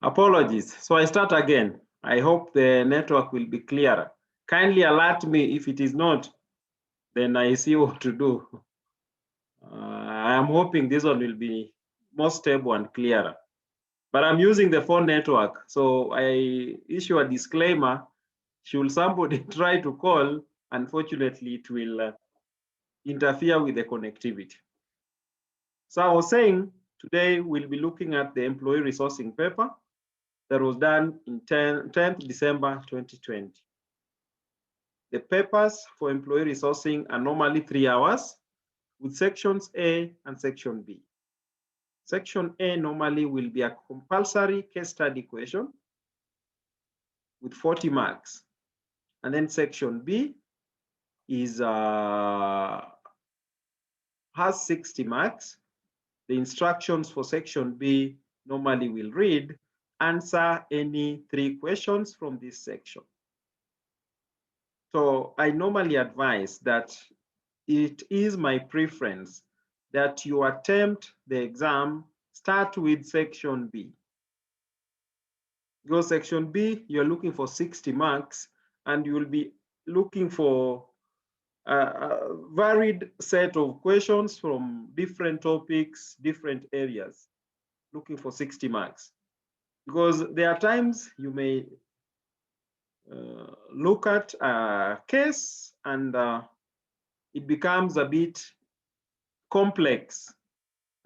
Apologies. So I start again. I hope the network will be clearer. Kindly alert me if it is not, then I see what to do. I am hoping this one will be more stable and clearer. But I'm using the phone network, so I issue a disclaimer. Should somebody try to call, unfortunately, it will interfere with the connectivity. So I was saying, today we'll be looking at the employee resourcing paper that was done in 10th December 2020. The papers for employee resourcing are normally 3 hours with sections A and section B. Section A normally will be a compulsory case study question with 40 marks. And then section B is has 60 marks. The instructions for section B normally will read, answer any 3 questions from this section. So I normally advise that it is my preference that you attempt the exam, start with section B. Go section B, you're looking for 60 marks, and you will be looking for a varied set of questions from different topics, different areas, looking for 60 marks. Because there are times you may look at a case and it becomes a bit complex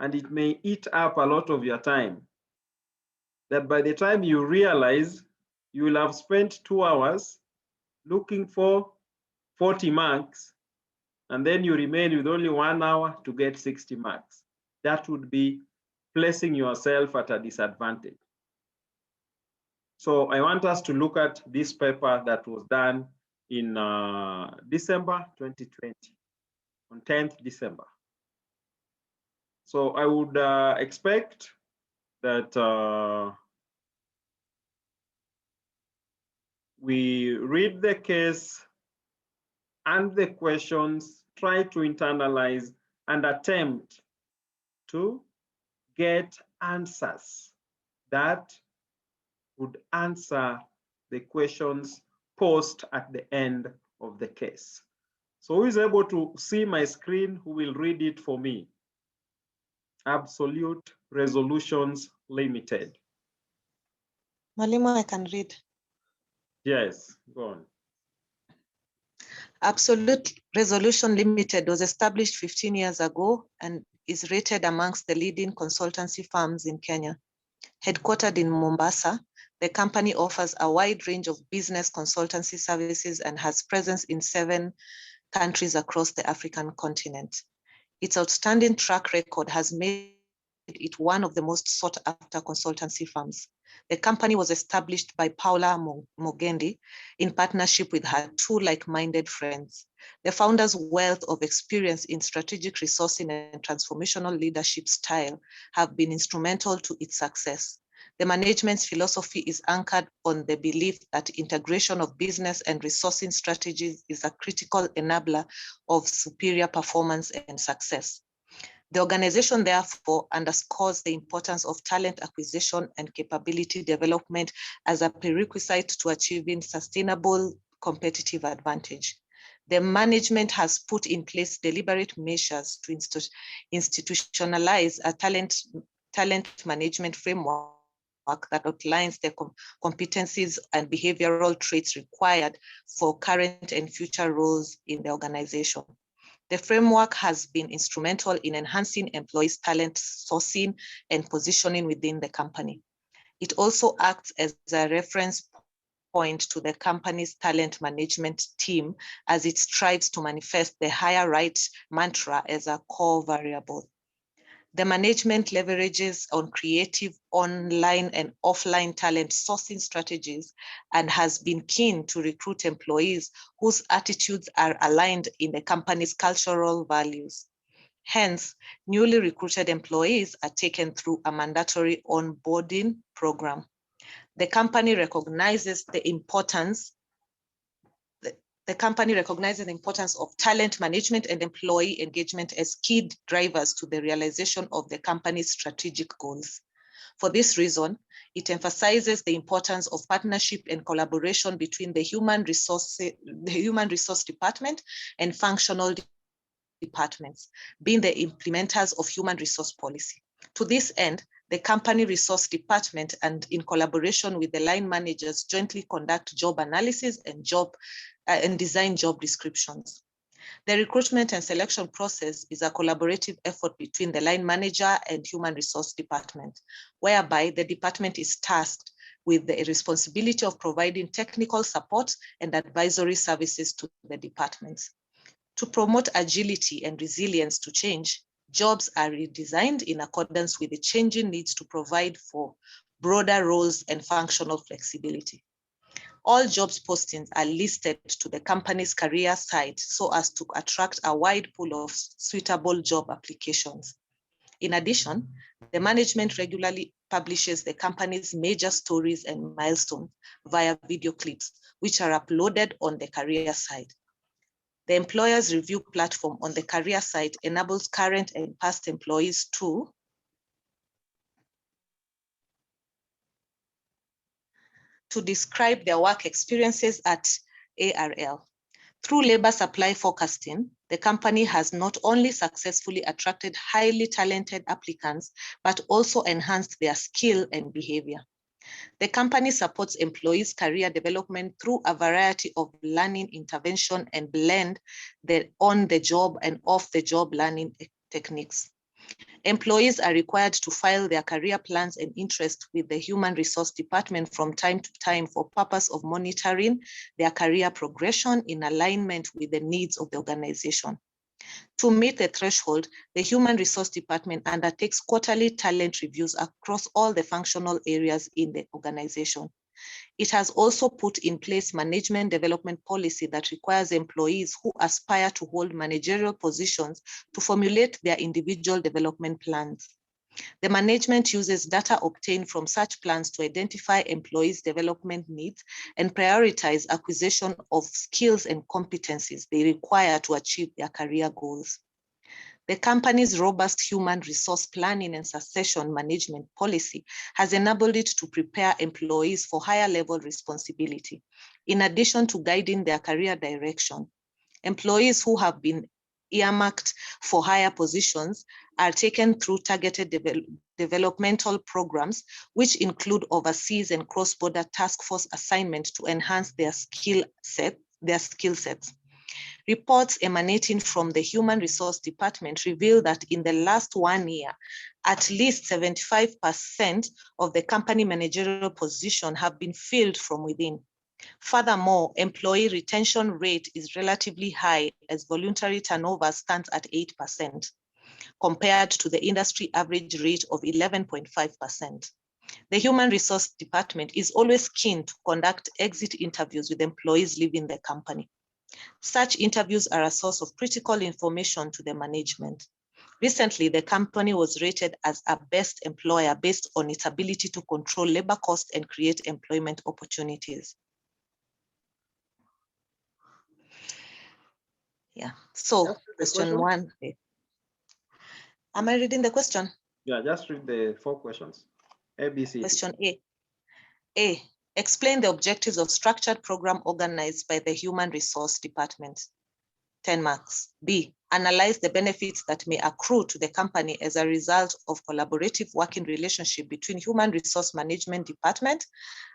and it may eat up a lot of your time. That by the time you realize, you will have spent 2 hours looking for 40 marks, and then you remain with only 1 hour to get 60 marks. That would be placing yourself at a disadvantage. So I want us to look at this paper that was done in December 2020, on 10th December. So I would expect that we read the case and the questions, try to internalize and attempt to get answers that would answer the questions posed at the end of the case. So who is able to see my screen? Who will read it for me? Absolute Resolutions Limited. Mwalimu, I can read. Yes, go on. Absolute Resolution Limited was established 15 years ago and is rated amongst the leading consultancy firms in Kenya. Headquartered in Mombasa, the company offers a wide range of business consultancy services and has presence in 7 countries across the African continent. Its outstanding track record has made it one of the most sought-after consultancy firms. The company was established by Paula Mogendi in partnership with her 2 like-minded friends. The founder's wealth of experience in strategic resourcing and transformational leadership style have been instrumental to its success. The management's philosophy is anchored on the belief that integration of business and resourcing strategies is a critical enabler of superior performance and success. The organization therefore underscores the importance of talent acquisition and capability development as a prerequisite to achieving sustainable competitive advantage. The management has put in place deliberate measures to institutionalize a talent management framework that outlines the competencies and behavioral traits required for current and future roles in the organization. The framework has been instrumental in enhancing employees' talent sourcing and positioning within the company. It also acts as a reference point to the company's talent management team as it strives to manifest the higher right mantra as a core variable. The management leverages on creative online and offline talent sourcing strategies and has been keen to recruit employees whose attitudes are aligned in the company's cultural values. Hence, newly recruited employees are taken through a mandatory onboarding program. The company recognizes the importance of talent management and employee engagement as key drivers to the realization of the company's strategic goals. For this reason, it emphasizes the importance of partnership and collaboration between the human resource department and functional departments, being the implementers of human resource policy. To this end, the company resource department and in collaboration with the line managers jointly conduct job analysis and design job descriptions. The recruitment and selection process is a collaborative effort between the line manager and human resource department, whereby the department is tasked with the responsibility of providing technical support and advisory services to the departments. To promote agility and resilience to change, jobs are redesigned in accordance with the changing needs to provide for broader roles and functional flexibility. All jobs postings are listed to the company's career site so as to attract a wide pool of suitable job applications. In addition, the management regularly publishes the company's major stories and milestones via video clips, which are uploaded on the career site. The employer's review platform on the career site enables current and past employees to describe their work experiences at ARL. Through labor supply forecasting, the company has not only successfully attracted highly talented applicants, but also enhanced their skill and behavior. The company supports employees' career development through a variety of learning intervention and blend the on-the-job and off-the-job learning techniques. Employees are required to file their career plans and interests with the Human Resource Department from time to time for purpose of monitoring their career progression in alignment with the needs of the organization. To meet the threshold, the Human Resource Department undertakes quarterly talent reviews across all the functional areas in the organization. It has also put in place management development policy that requires employees who aspire to hold managerial positions to formulate their individual development plans. The management uses data obtained from such plans to identify employees' development needs and prioritize acquisition of skills and competencies they require to achieve their career goals. The company's robust human resource planning and succession management policy has enabled it to prepare employees for higher level responsibility. In addition to guiding their career direction, employees who have been earmarked for higher positions are taken through targeted developmental programs, which include overseas and cross-border task force assignment to enhance their skill sets. Reports emanating from the Human Resource Department reveal that in the last 1 year, at least 75% of the company managerial positions have been filled from within. Furthermore, employee retention rate is relatively high as voluntary turnover stands at 8%, compared to the industry average rate of 11.5%. The Human Resource Department is always keen to conduct exit interviews with employees leaving the company. Such interviews are a source of critical information to the management. Recently, the company was rated as a best employer based on its ability to control labor costs and create employment opportunities. Yeah, so question 1. Am I reading the question? Yeah, just read the 4 questions. A, B, C. Question A. Explain the objectives of structured program organized by the Human Resource Department. 10 marks. B. Analyze the benefits that may accrue to the company as a result of collaborative working relationship between Human Resource Management Department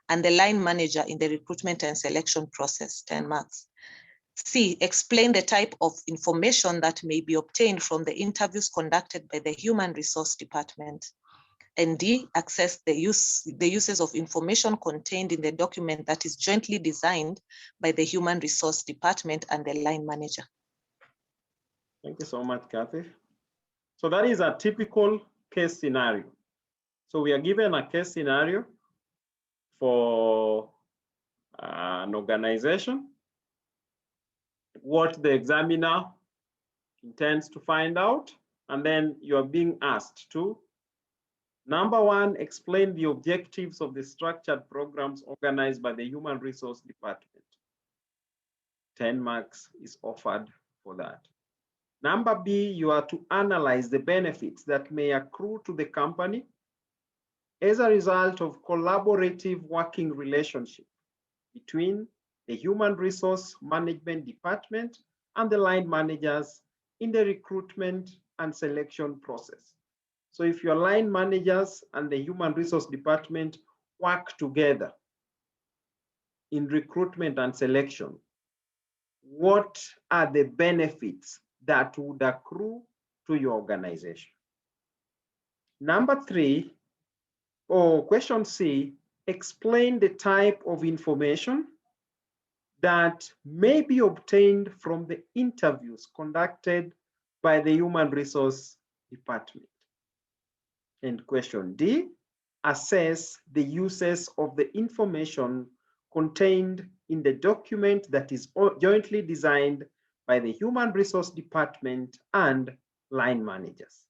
and the line manager in the recruitment and selection process. 10 marks. C. Explain the type of information that may be obtained from the interviews conducted by the Human Resource Department. And D. Assess the uses of information contained in the document that is jointly designed by the Human Resource Department and the line manager. Thank you so much, Kathy. So that is a typical case scenario. So we are given a case scenario for an organization, what the examiner intends to find out, and then you are being asked to, number 1, explain the objectives of the structured programs organized by the Human Resource Department. 10 marks is offered for that. Number B, you are to analyze the benefits that may accrue to the company as a result of collaborative working relationship between the Human Resource Management Department and the line managers in the recruitment and selection process. So if your line managers and the Human Resource Department work together in recruitment and selection, what are the benefits that would accrue to your organization? Number 3, or question C, explain the type of information that may be obtained from the interviews conducted by the Human Resource Department. And question D, assess the uses of the information contained in the document that is jointly designed by the Human Resource Department and line managers.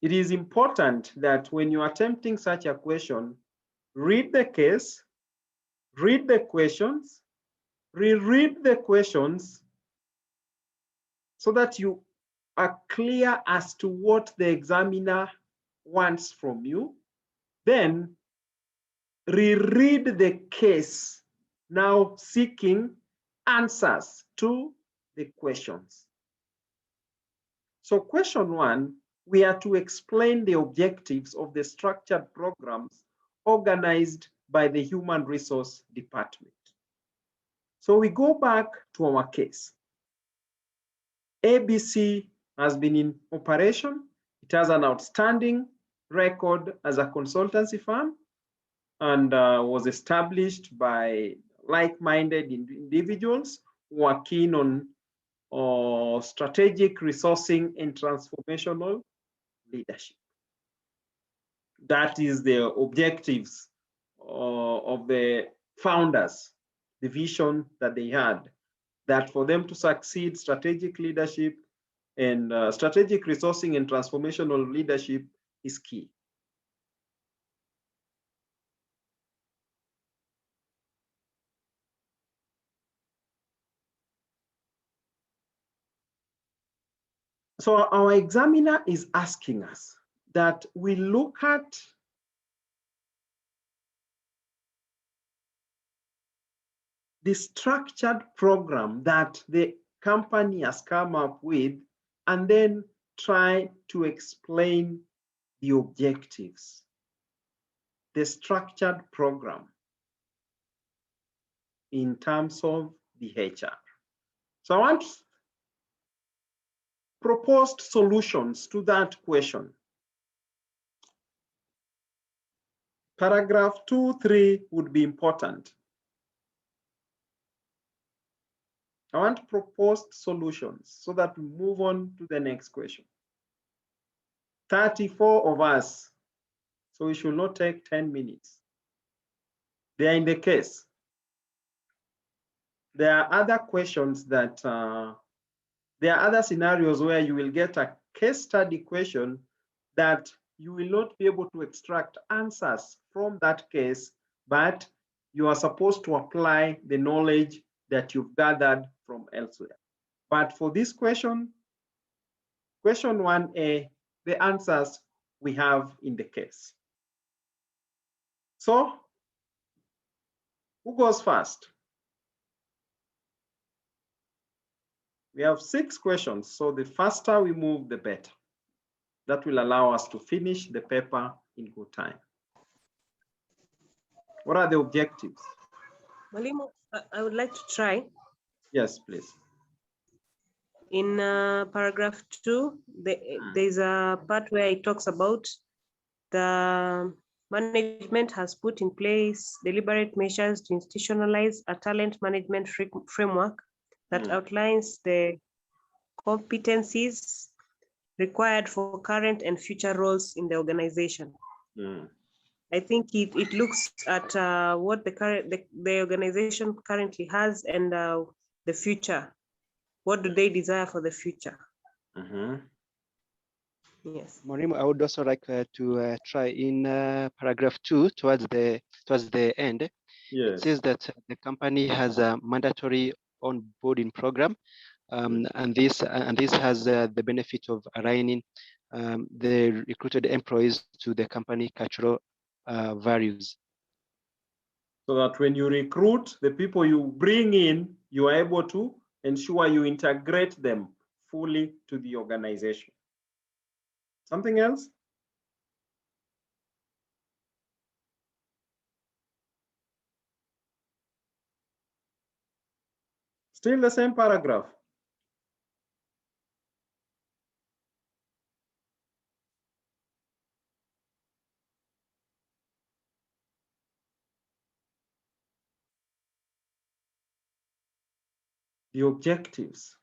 It is important that when you are attempting such a question, read the case, read the questions, reread the questions so that you are clear as to what the examiner wants from you. Then reread the case, now seeking answers to the questions. So question 1, we are to explain the objectives of the structured programs organized by the Human Resource Department. So we go back to our case. ABC has been in operation. It has an outstanding record as a consultancy firm and was established by like-minded individuals who are keen on strategic resourcing and transformational leadership. That is the objectives of the founders, the vision that they had, that for them to succeed, strategic leadership and strategic resourcing and transformational leadership is key. So our examiner is asking us that we look at the structured program that the company has come up with and then try to explain the objectives, the structured program in terms of the HR. So I want proposed solutions to that question. Paragraph 2, 3 would be important. I want proposed solutions so that we move on to the next question. 34 of us, so we should not take 10 minutes. They are in the case. There are other questions that, there are other scenarios where you will get a case study question that you will not be able to extract answers from that case, but you are supposed to apply the knowledge that you've gathered from elsewhere. But for this question, question 1A, the answers we have in the case. So, who goes first? We have 6 questions, so the faster we move, the better. That will allow us to finish the paper in good time. What are the objectives? Mwalimu, I would like to try. Yes, please. In paragraph 2, there's a part where it talks about the management has put in place deliberate measures to institutionalize a talent management framework that outlines the competencies required for current and future roles in the organization. I think it looks at what the organization currently has and the future. What do they desire for the future? Yes. Mwalimu, I would also like to try in paragraph 2 towards the end. Yes. It says that the company has a mandatory onboarding program, and this has the benefit of aligning the recruited employees to the company cultural values. So that when you recruit, the people you bring in, you are able to ensure you integrate them fully to the organization. Something else? Still the same paragraph. The objectives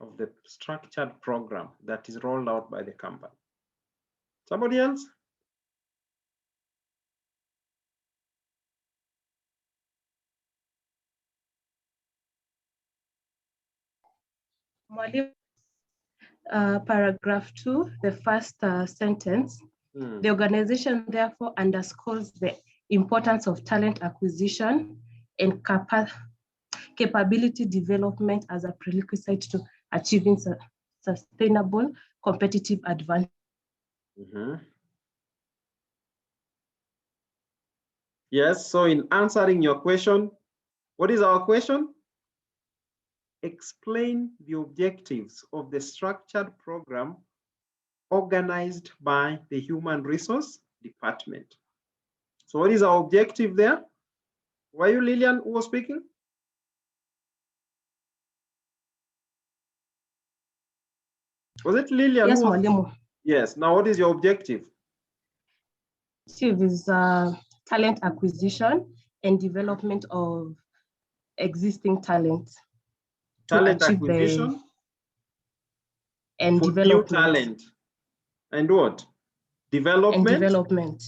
of the structured program that is rolled out by the company. Somebody else? Paragraph 2, the first sentence. The organization therefore underscores the importance of talent acquisition and capability development as a prerequisite to achieving sustainable competitive advantage. Yes, so in answering your question, what is our question? Explain the objectives of the structured program organized by the Human Resource Department. So what is our objective there? Were you Lillian who was speaking? Was it Lillian? Yes, Mwalimu. Yes, now what is your objective? Objective is talent acquisition and development of existing talent. Talent acquisition and for development. New talent. And what? Development, and development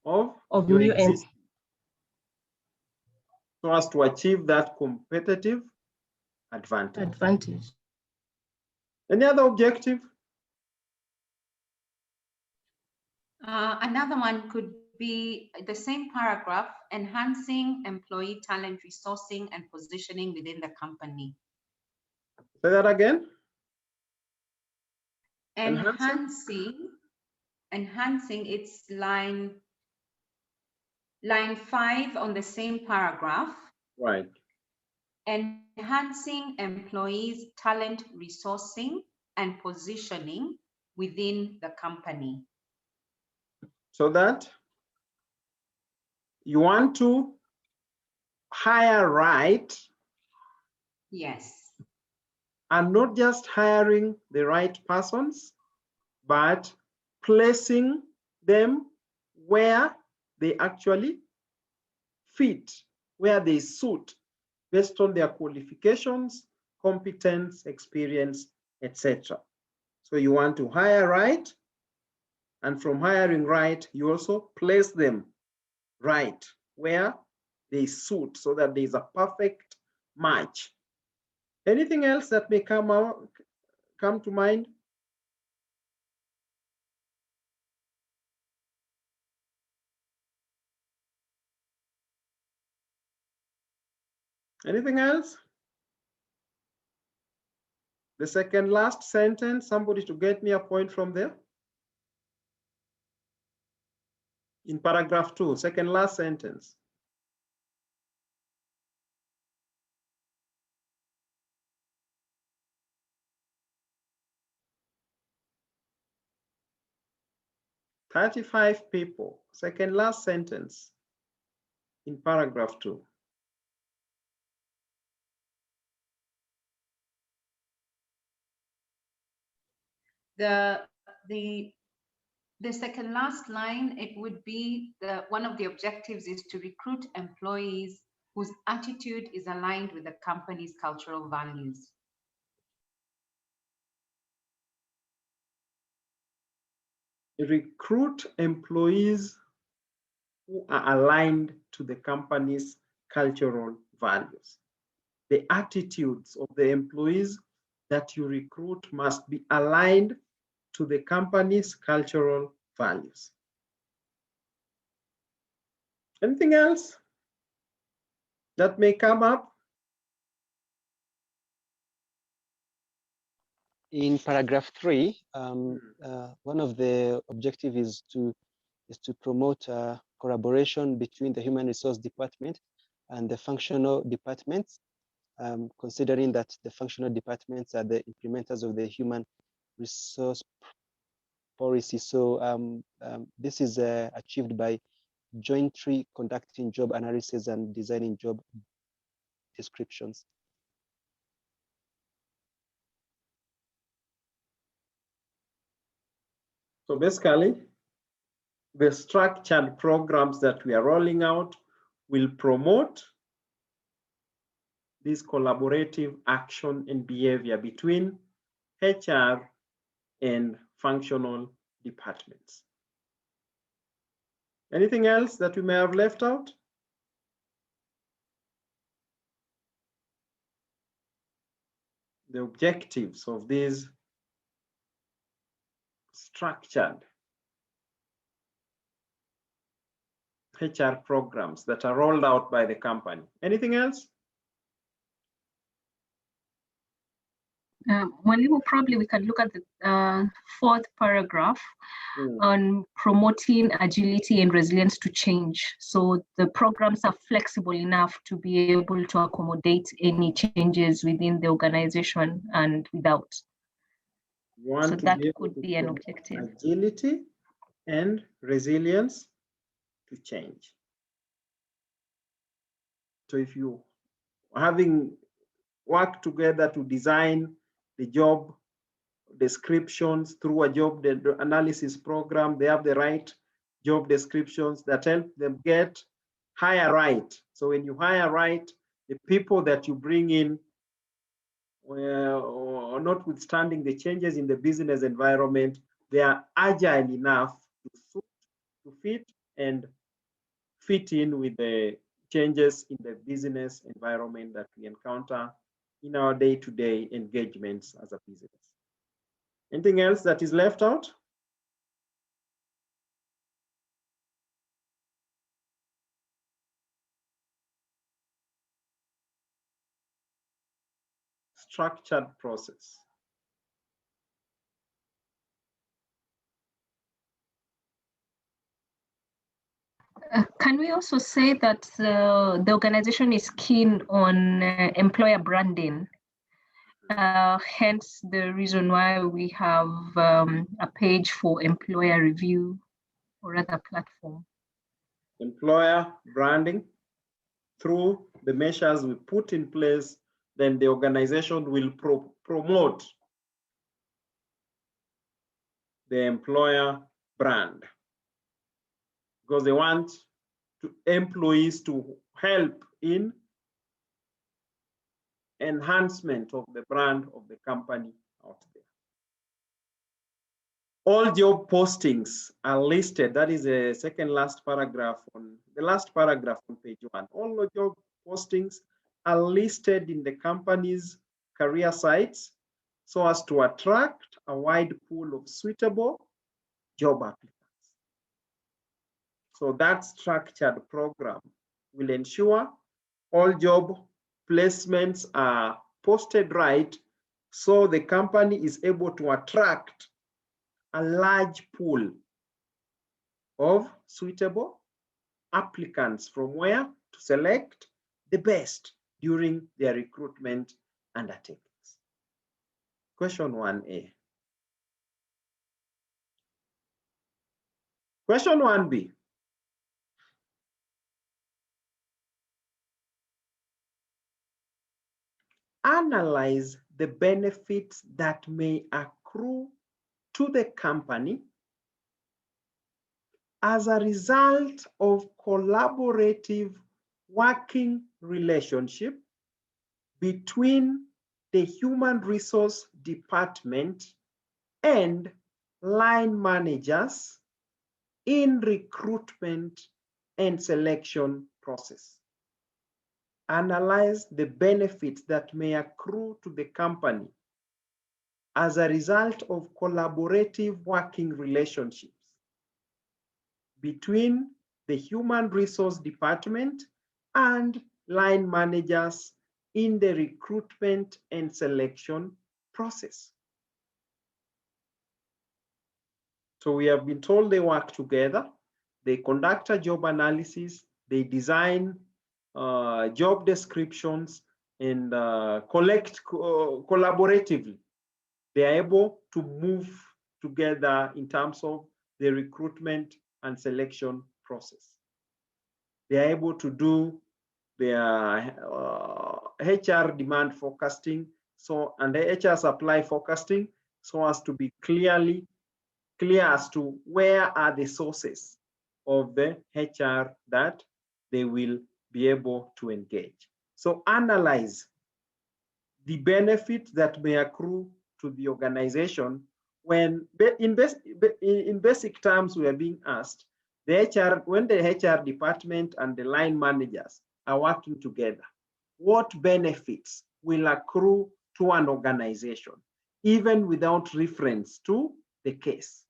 of your new existing. So as to achieve that competitive advantage. Any other objective? Another one could be the same paragraph, enhancing employee talent resourcing and positioning within the company. Say that again. Enhancing, it's line 5 on the same paragraph. Right. Enhancing employees' talent resourcing and positioning within the company. So that you want to hire right. Yes. And not just hiring the right persons, but placing them where they actually fit, where they suit, based on their qualifications, competence, experience, etc. So you want to hire right, and from hiring right, you also place them right, where they suit, so that there's a perfect match. Anything else that may come to mind? Anything else? The second last sentence, somebody to get me a point from there. In paragraph 2, second last sentence. "35 people, second last sentence in paragraph 2. The second last line, it would be one of the objectives is to recruit employees whose attitude is aligned with the company's cultural values. Recruit employees who are aligned to the company's cultural values. The attitudes of the employees that you recruit must be aligned to the company's cultural values. Anything else that may come up? In paragraph 3, one of the objectives is to promote collaboration between the human resource department and the functional departments, considering that the functional departments are the implementers of the human resource policy. So this is achieved by jointly conducting job analysis and designing job descriptions. So basically, the structured programs that we are rolling out will promote this collaborative action and behavior between HR and functional departments. Anything else that we may have left out? The objectives of these structured HR programs that are rolled out by the company. Anything else? Mwalimu, probably we can look at the fourth paragraph on promoting agility and resilience to change. So the programs are flexible enough to be able to accommodate any changes within the organization and without. So that could be an objective. Agility and resilience to change. So if you having worked together to design the job descriptions through a job analysis program, they have the right job descriptions that help them get hire right. So when you hire right, the people that you bring in, notwithstanding the changes in the business environment, they are agile enough to fit and fit in with the changes in the business environment that we encounter in our day-to-day engagements as a business. Anything else that is left out? Structured process. Can we also say that the organization is keen on employer branding? Hence the reason why we have a page for employer review or other platform. Employer branding, through the measures we put in place, then the organization will promote the employer brand, because they want employees to help in enhancement of the brand of the company out there. All job postings are listed. That is the second last paragraph on the last paragraph on page 1. All the job postings are listed in the company's career sites so as to attract a wide pool of suitable job applicants. So that structured program will ensure all job placements are posted right, so the company is able to attract a large pool of suitable applicants from where to select the best during their recruitment undertakings. Question 1A. Question 1B. Analyze the benefits that may accrue to the company as a result of collaborative working relationship between the human resource department and line managers in recruitment and selection process. Analyze the benefits that may accrue to the company as a result of collaborative working relationships between the human resource department and line managers in the recruitment and selection process. So we have been told they work together, they conduct a job analysis, they design job descriptions, and collect collaboratively. They are able to move together in terms of the recruitment and selection process. They are able to do their HR demand forecasting, and the HR supply forecasting, so as to be clear as to where are the sources of the HR that they will be able to engage. So analyze the benefits that may accrue to the organization when, in basic terms, we are being asked, when the HR department and the line managers are working together, what benefits will accrue to an organization, even without reference to the case?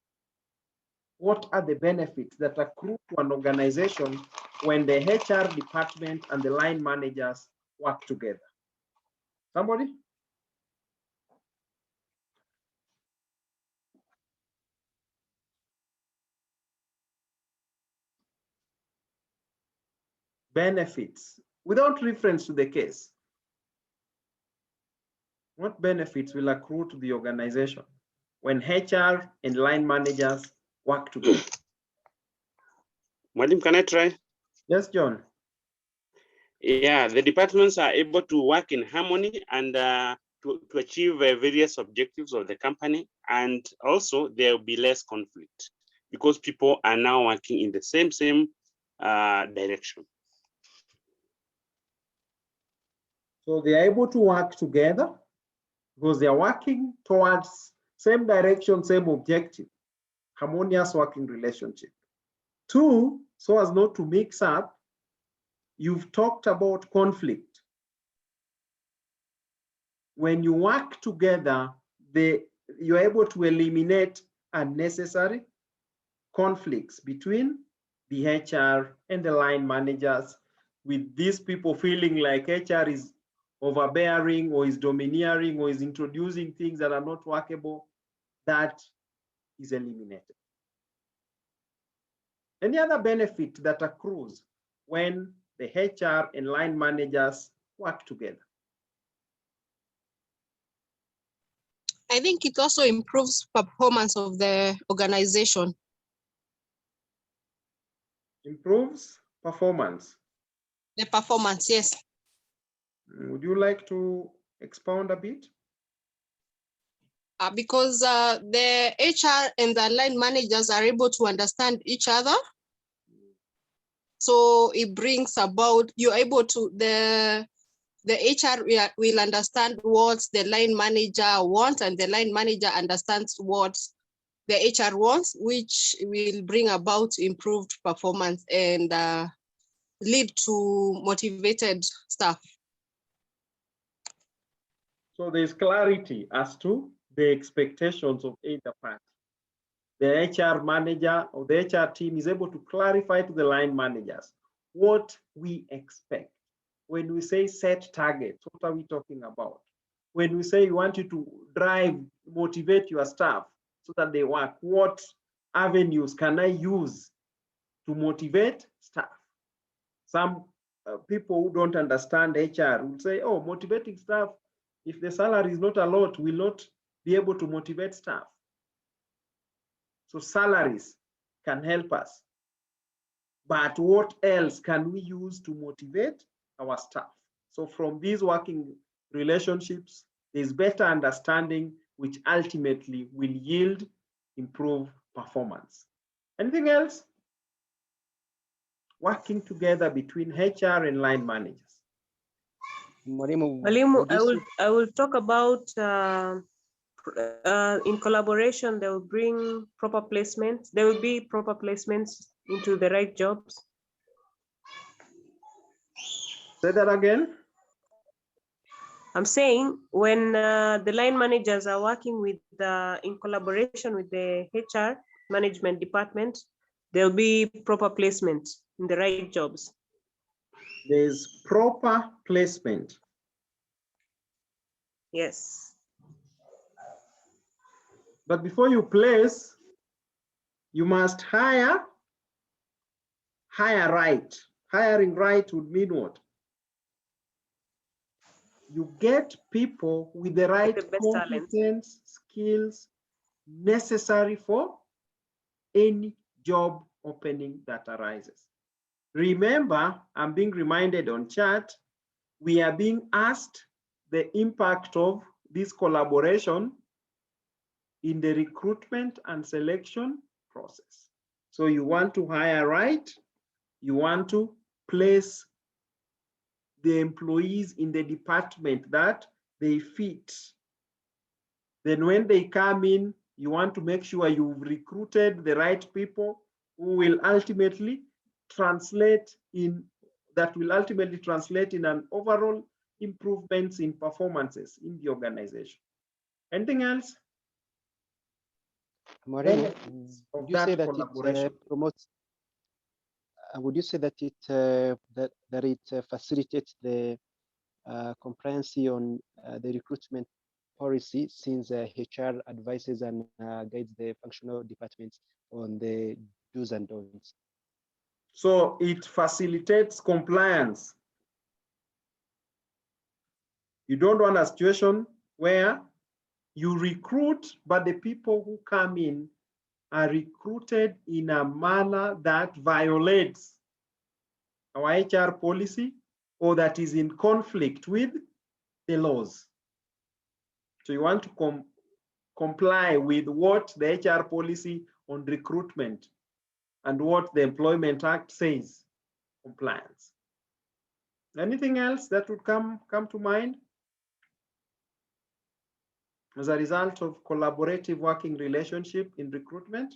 What are the benefits that accrue to an organization when the HR department and the line managers work together? Somebody? Benefits without reference to the case. What benefits will accrue to the organization when HR and line managers work together? Madam, can I try? Yes, John. Yeah, the departments are able to work in harmony and to achieve various objectives of the company. And also there will be less conflict because people are now working in the same direction. So they are able to work together because they are working towards same direction, same objective, harmonious working relationship. Two, so as not to mix up, you've talked about conflict. When you work together, you're able to eliminate unnecessary conflicts between the HR and the line managers, with these people feeling like HR is overbearing or is domineering or is introducing things that are not workable. That is eliminated. Any other benefit that accrues when the HR and line managers work together? I think it also improves performance of the organization. Improves performance. The performance, yes. Would you like to expound a bit? Because the HR and the line managers are able to understand each other. So it brings about, you're able to, the HR will understand what the line manager wants, and the line manager understands what the HR wants, which will bring about improved performance and lead to motivated staff. So there's clarity as to the expectations of either party. The HR manager or the HR team is able to clarify to the line managers what we expect. When we say set targets, what are we talking about? When we say we want you to drive, motivate your staff so that they work, what avenues can I use to motivate staff? Some people who don't understand HR will say, oh, motivating staff, if the salary is not a lot, will not be able to motivate staff. So salaries can help us. But what else can we use to motivate our staff? So from these working relationships, there's better understanding, which ultimately will yield improved performance. Anything else? Working together between HR and line managers. Mwalimu, I will talk about in collaboration, they will bring proper placements. There will be proper placements into the right jobs. Say that again. I'm saying when the line managers are working with in collaboration with the HR management department, there will be proper placement in the right jobs. There's proper placement. Yes. But before you place, You must hire right. Hiring right would mean what? You get people with the right The best talents. competence, skills necessary for any job opening that arises. Remember, I'm being reminded on chat, we are being asked the impact of this collaboration in the recruitment and selection process. So you want to hire right, you want to place the employees in the department that they fit. Then when they come in, you want to make sure you've recruited the right people who will ultimately translate in, that will ultimately translate in an overall improvements in performances in the organization. Anything else? Maureen, Of would you say that that collaboration. it promotes? Would you say that it facilitates the comprehensive on the recruitment policy, since HR advises and guides the functional departments on the do's and don'ts? So it facilitates compliance. You don't want a situation where you recruit, but the people who come in are recruited in a manner that violates our HR policy or that is in conflict with the laws. So you want to comply with what the HR policy on recruitment and what the Employment Act says, compliance. Anything else that would come to mind as a result of collaborative working relationship in recruitment?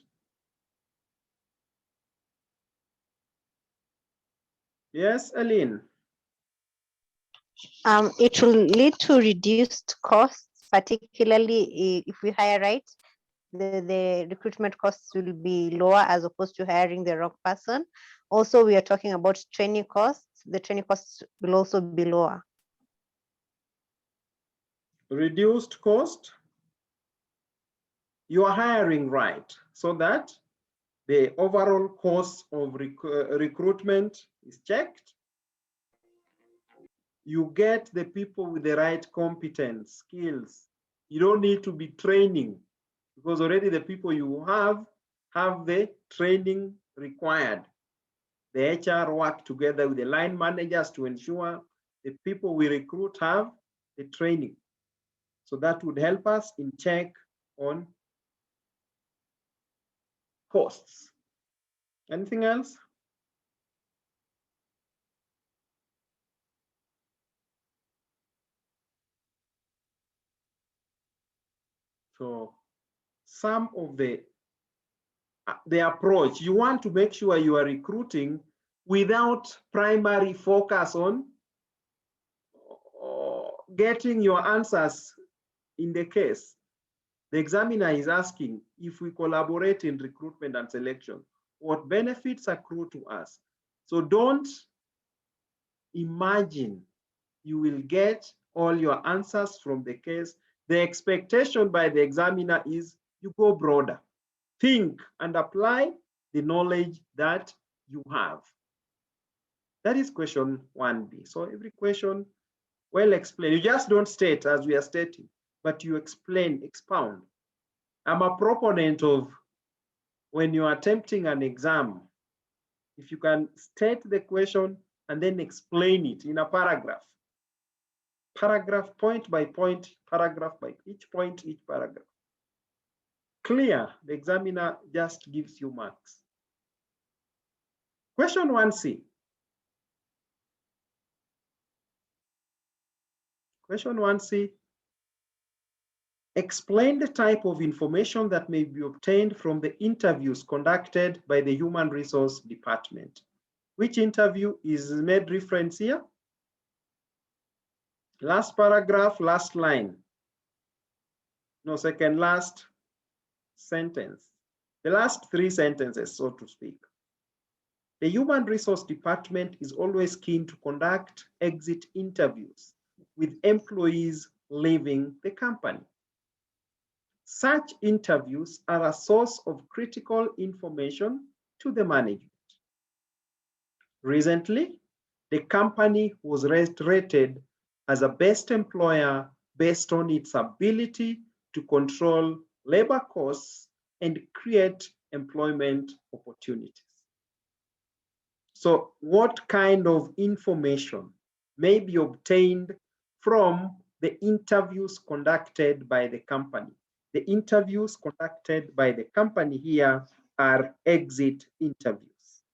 Yes, Aline. It will lead to reduced costs, particularly if we hire right. The recruitment costs will be lower as opposed to hiring the wrong person. Also, we are talking about training costs. The training costs will also be lower. Reduced cost. You are hiring right so that the overall cost of recruitment is checked. You get the people with the right competence, skills. You don't need to be training because already the people you have the training required. The HR work together with the line managers to ensure the people we recruit have the training. So that would help us in check on costs. Anything else? So some of the approach, you want to make sure you are recruiting without primary focus on getting your answers in the case. The examiner is asking, if we collaborate in recruitment and selection, what benefits accrue to us? So don't imagine you will get all your answers from the case. The expectation by the examiner is you go broader. Think and apply the knowledge that you have. That is question 1B. So every question well explained. You just don't state as we are stating, but you explain, expound. I'm a proponent of when you are attempting an exam, if you can state the question and then explain it in a paragraph. Paragraph, point by point, paragraph by each point, each paragraph. Clear, the examiner just gives you marks. Question 1C. Question 1C. Explain the type of information that may be obtained from the interviews conducted by the Human Resource Department. Which interview is made reference here? Last paragraph, last line. No, second last sentence. The last 3 sentences, so to speak. The Human Resource Department is always keen to conduct exit interviews with employees leaving the company. Such interviews are a source of critical information to the management. Recently, the company was rated as a best employer based on its ability to control labor costs and create employment opportunities. So what kind of information may be obtained from the interviews conducted by the company? The interviews conducted by the company here are exit interviews.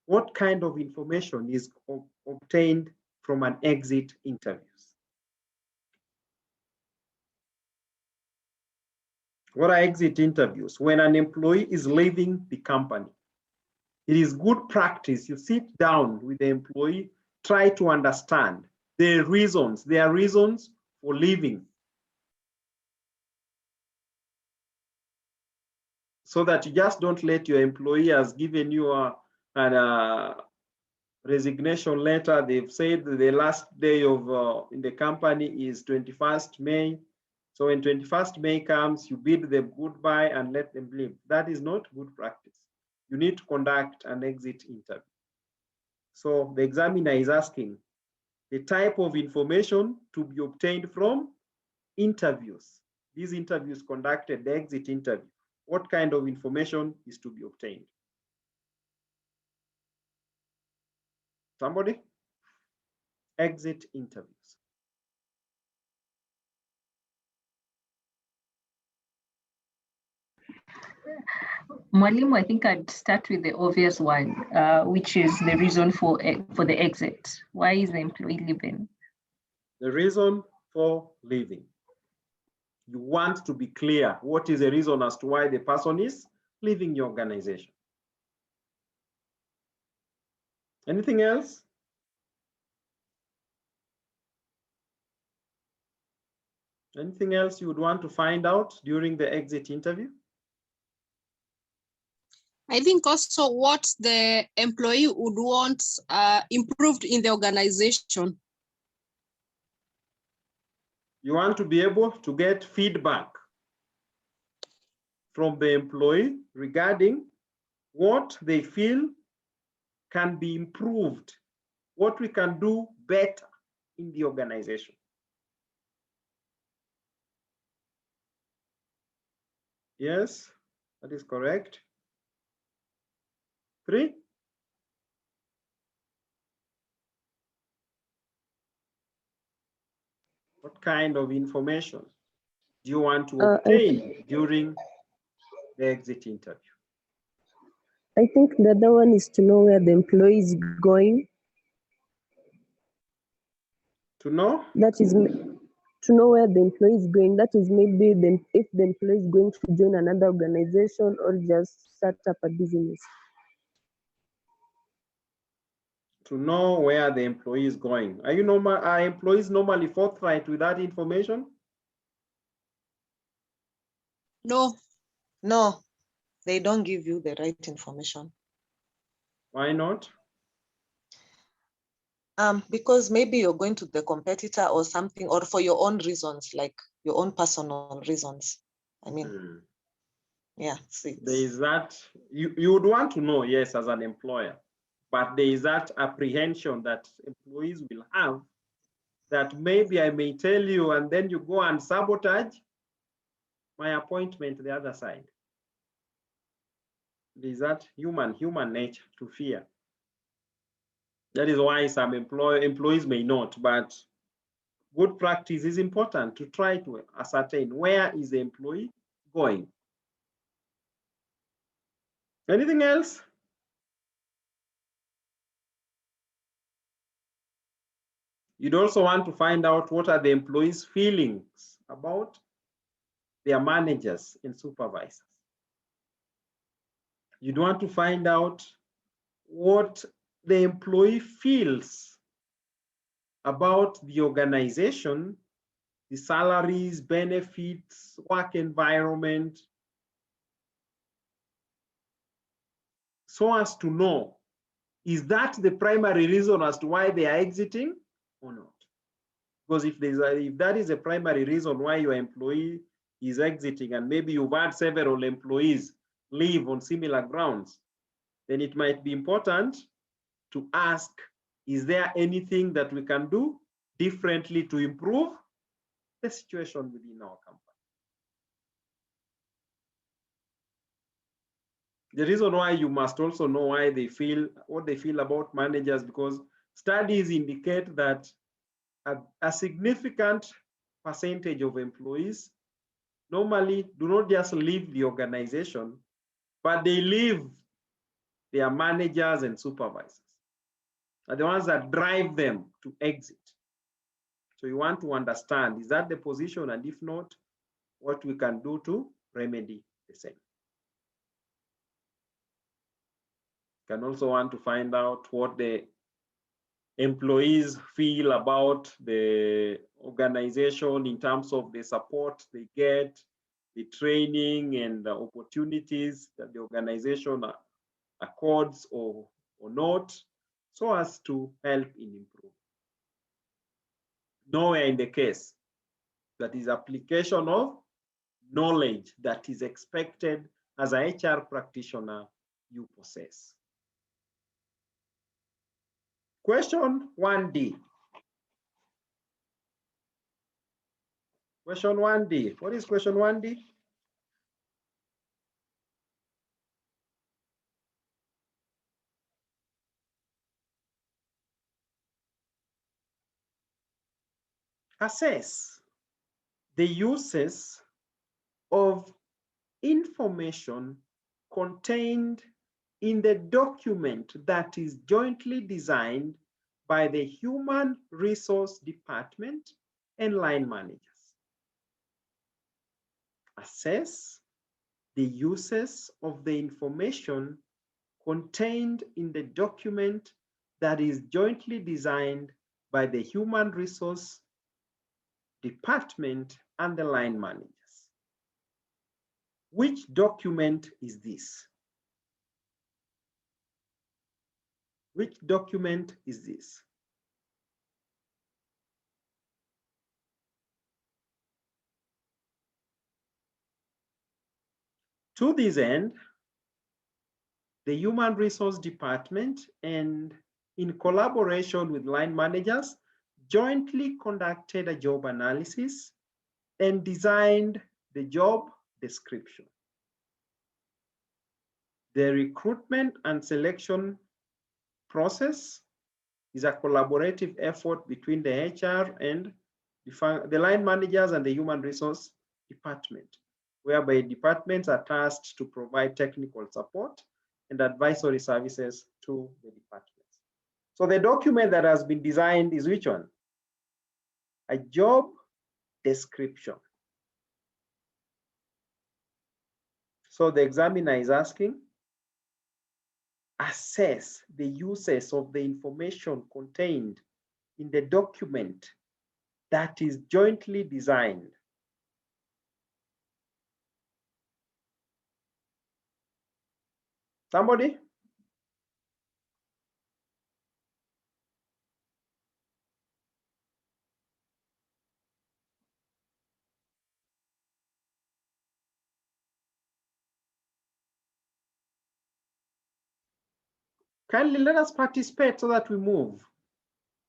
What kind of information is obtained from an exit interview? What are exit interviews? When an employee is leaving the company, it is good practice. You sit down with the employee, try to understand their reasons for leaving, so that you just don't let your employee has given you a resignation letter. They've said the last day of in the company is 21st May. So when 21st May comes, you bid them goodbye and let them leave. That is not good practice. You need to conduct an exit interview. So the examiner is asking the type of information to be obtained from interviews. These interviews conducted, the exit interview. What kind of information is to be obtained? Somebody? Exit interviews. Mwalimu, I think I'd start with the obvious one, which is the reason for the exit. Why is the employee leaving? The reason for leaving. You want to be clear. What is the reason as to why the person is leaving your organization? Anything else? Anything else you would want to find out during the exit interview? I think also what the employee would want improved in the organization. You want to be able to get feedback from the employee regarding what they feel can be improved, what we can do better in the organization. Yes, that is correct. 3. What kind of information do you want to obtain during the exit interview? I think the other one is to know where the employee is going. To know? That is to know where the employee is going. That is maybe if the employee is going to join another organization or just start up a business. To know where the employee is going. Are employees normally forthright with that information? No. No, they don't give you the right information. Why not? Because maybe you're going to the competitor or something, or for your own reasons, like your own personal reasons. I mean, yeah. There is that, you would want to know, yes, as an employer, but there is that apprehension that employees will have that maybe I may tell you and then you go and sabotage my appointment the other side. There is that human nature to fear. That is why some employees may not, but good practice is important to try to ascertain where is the employee going. Anything else? You'd also want to find out what are the employees' feelings about their managers and supervisors. You'd want to find out what the employee feels about the organization, the salaries, benefits, work environment, so as to know, is that the primary reason as to why they are exiting or not? Because if that is a primary reason why your employee is exiting, and maybe you've had several employees leave on similar grounds, then it might be important to ask, is there anything that we can do differently to improve the situation within our company? The reason why you must also know why they feel, what they feel about managers, because studies indicate that a significant percentage of employees normally do not just leave the organization, but they leave their managers and supervisors, are the ones that drive them to exit. So you want to understand, is that the position? And if not, what we can do to remedy the same. You can also want to find out what the employees feel about the organization in terms of the support they get, the training and the opportunities that the organization accords or not, so as to help in improving. Nowhere in the case that is application of knowledge that is expected as a HR practitioner you possess. Question 1D. Question 1D. What is question 1D? Assess the uses of information contained in the document that is jointly designed by the Human Resource Department and line managers. Assess the uses of the information contained in the document that is jointly designed by the Human Resource Department and the line managers. Which document is this? Which document is this? To this end, the Human Resource Department, and in collaboration with line managers, jointly conducted a job analysis and designed the job description. The recruitment and selection process is a collaborative effort between the HR and the line managers and the Human Resource Department, whereby departments are tasked to provide technical support and advisory services to the departments. So the document that has been designed is which one? A job description. So the examiner is asking, assess the uses of the information contained in the document that is jointly designed. Somebody? Kindly let us participate so that we move.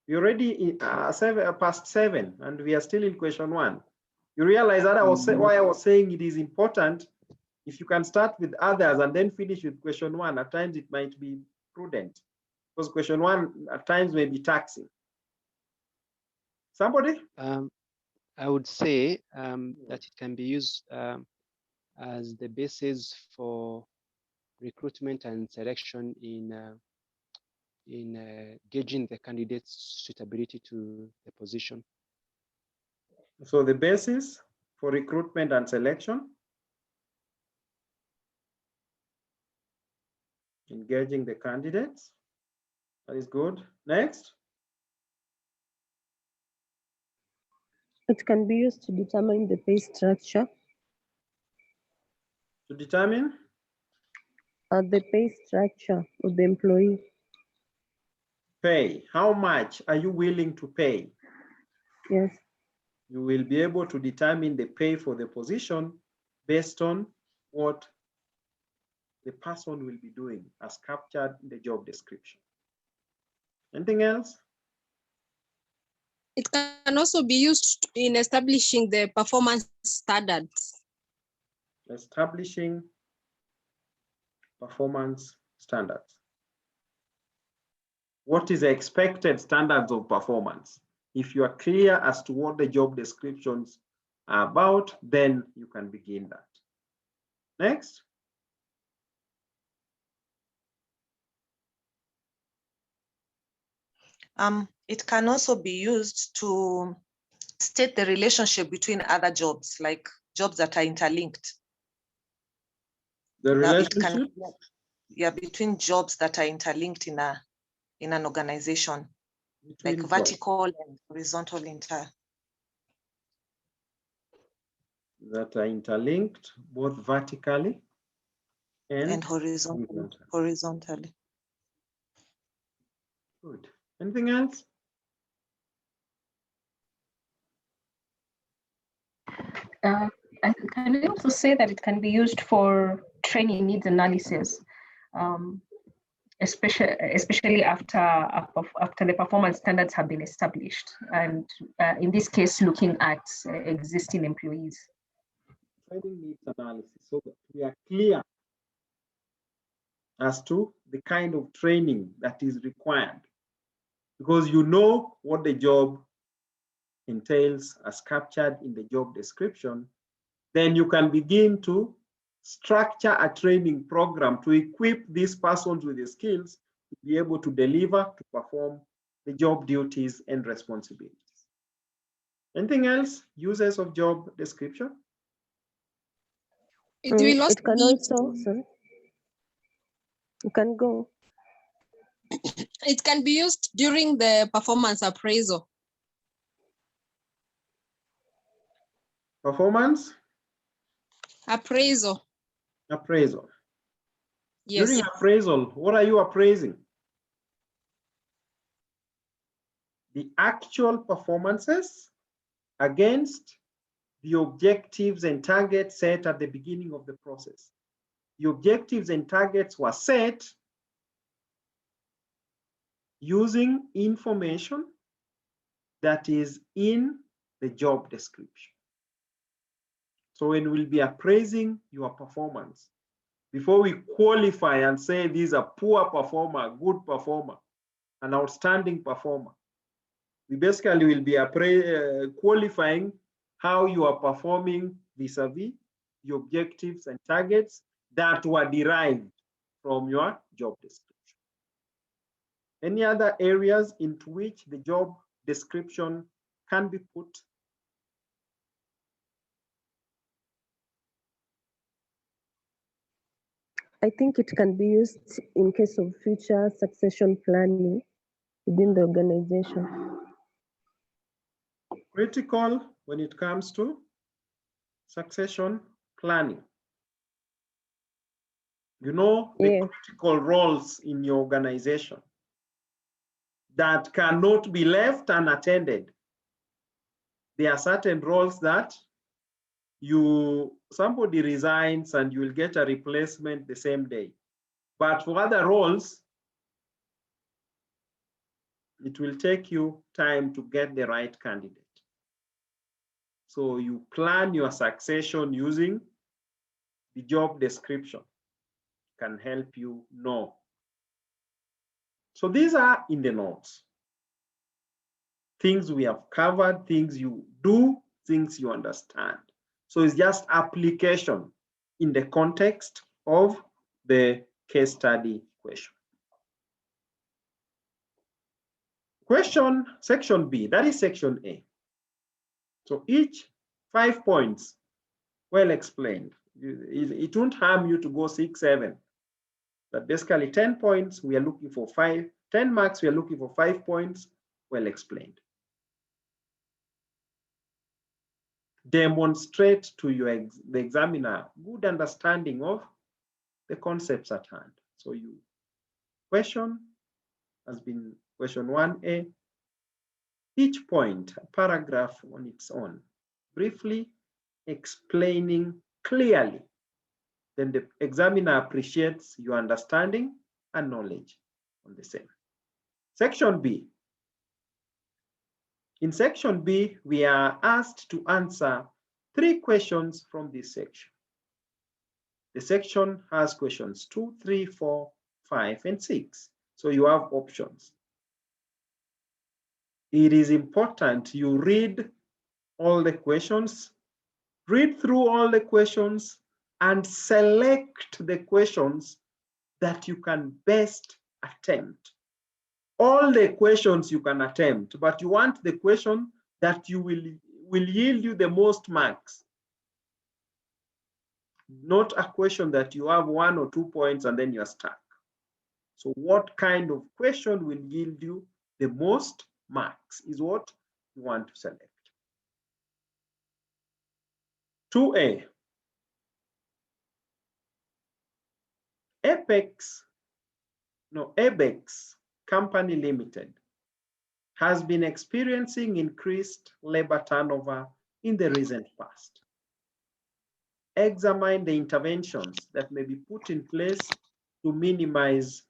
We're already in past 7 and we are still in question 1. You realize that why I was saying it is important if you can start with others and then finish with question 1. At times it might be prudent because question 1 at times may be taxing. Somebody? I would say that it can be used as the basis for recruitment and selection in gauging the candidate's suitability to the position. So the basis for recruitment and selection, engaging the candidates. That is good. Next. It can be used to determine the pay structure. To determine? The pay structure of the employee. Pay. How much are you willing to pay? Yes. you will be able to determine the pay for the position based on what the person will be doing as captured in the job description. Anything else? It can also be used in establishing the performance standards. Establishing performance standards. What is the expected standards of performance? If you are clear as to what the job descriptions are about, then you can begin that. Next. It can also be used to state the relationship between other jobs, like jobs that are interlinked. The relationship? Between jobs that are interlinked in an organization, between like vertical and horizontal that are interlinked both vertically and horizontally. Good. Anything else? I can also say that it can be used for training needs analysis, especially after the performance standards have been established, and in this case, looking at existing employees. Training needs analysis, so that we are clear as to the kind of training that is required, because you know what the job entails as captured in the job description. Then you can begin to structure a training program to equip these persons with the skills to be able to deliver, to perform the job duties and responsibilities. Anything else? Uses of job description? It can also, sorry. You can go. It can be used during the performance appraisal. Performance? Appraisal. Appraisal. Yes. During appraisal, what are you appraising? The actual performances against the objectives and targets set at the beginning of the process. The objectives and targets were set using information that is in the job description. So when we'll be appraising your performance, before we qualify and say these are poor performer, good performer, an outstanding performer, we basically will be qualifying how you are performing vis-a-vis the objectives and targets that were derived from your job description. Any other areas into which the job description can be put? I think it can be used in case of future succession planning within the organization. Critical when it comes to succession planning. You know, the critical roles in your organization that cannot be left unattended. There are certain roles that somebody resigns and you will get a replacement the same day. But for other roles, it will take you time to get the right candidate. So you plan your succession using the job description. Can help you know. So these are in the notes. Things we have covered, things you do, things you understand. So it's just application in the context of the case study question. Question, section B, that is section A. So each 5 points, well explained. It won't harm you to go 6, 7. But basically 10 points, we are looking for 5. 10 marks, we are looking for 5 points, well explained. Demonstrate to the examiner good understanding of the concepts at hand. So question has been question 1A. each point, a paragraph on its own, briefly explaining clearly. Then the examiner appreciates your understanding and knowledge on the same. Section B. In section B, we are asked to answer 3 questions from this section. The section has questions 2, 3, 4, 5, and 6. So you have options. It is important you read all the questions, read through all the questions, and select the questions that you can best attempt. All the questions you can attempt, but you want the question that you will yield you the most marks. Not a question that you have 1 or 2 points and then you're stuck. So what kind of question will yield you the most marks is what you want to select. 2A. Abex Company Limited has been experiencing increased labor turnover in the recent past. Examine the interventions that may be put in place to minimize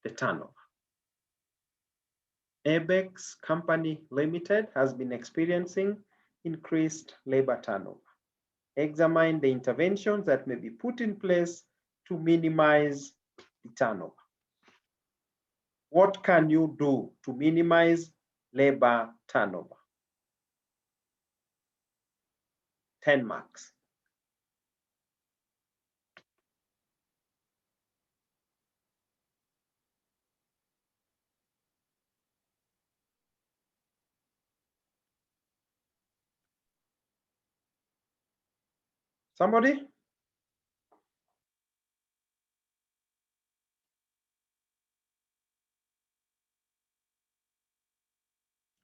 the turnover. Abex Company Limited has been experiencing increased labor turnover. Examine the interventions that may be put in place to minimize the turnover. What can you do to minimize labor turnover? 10 marks. Somebody?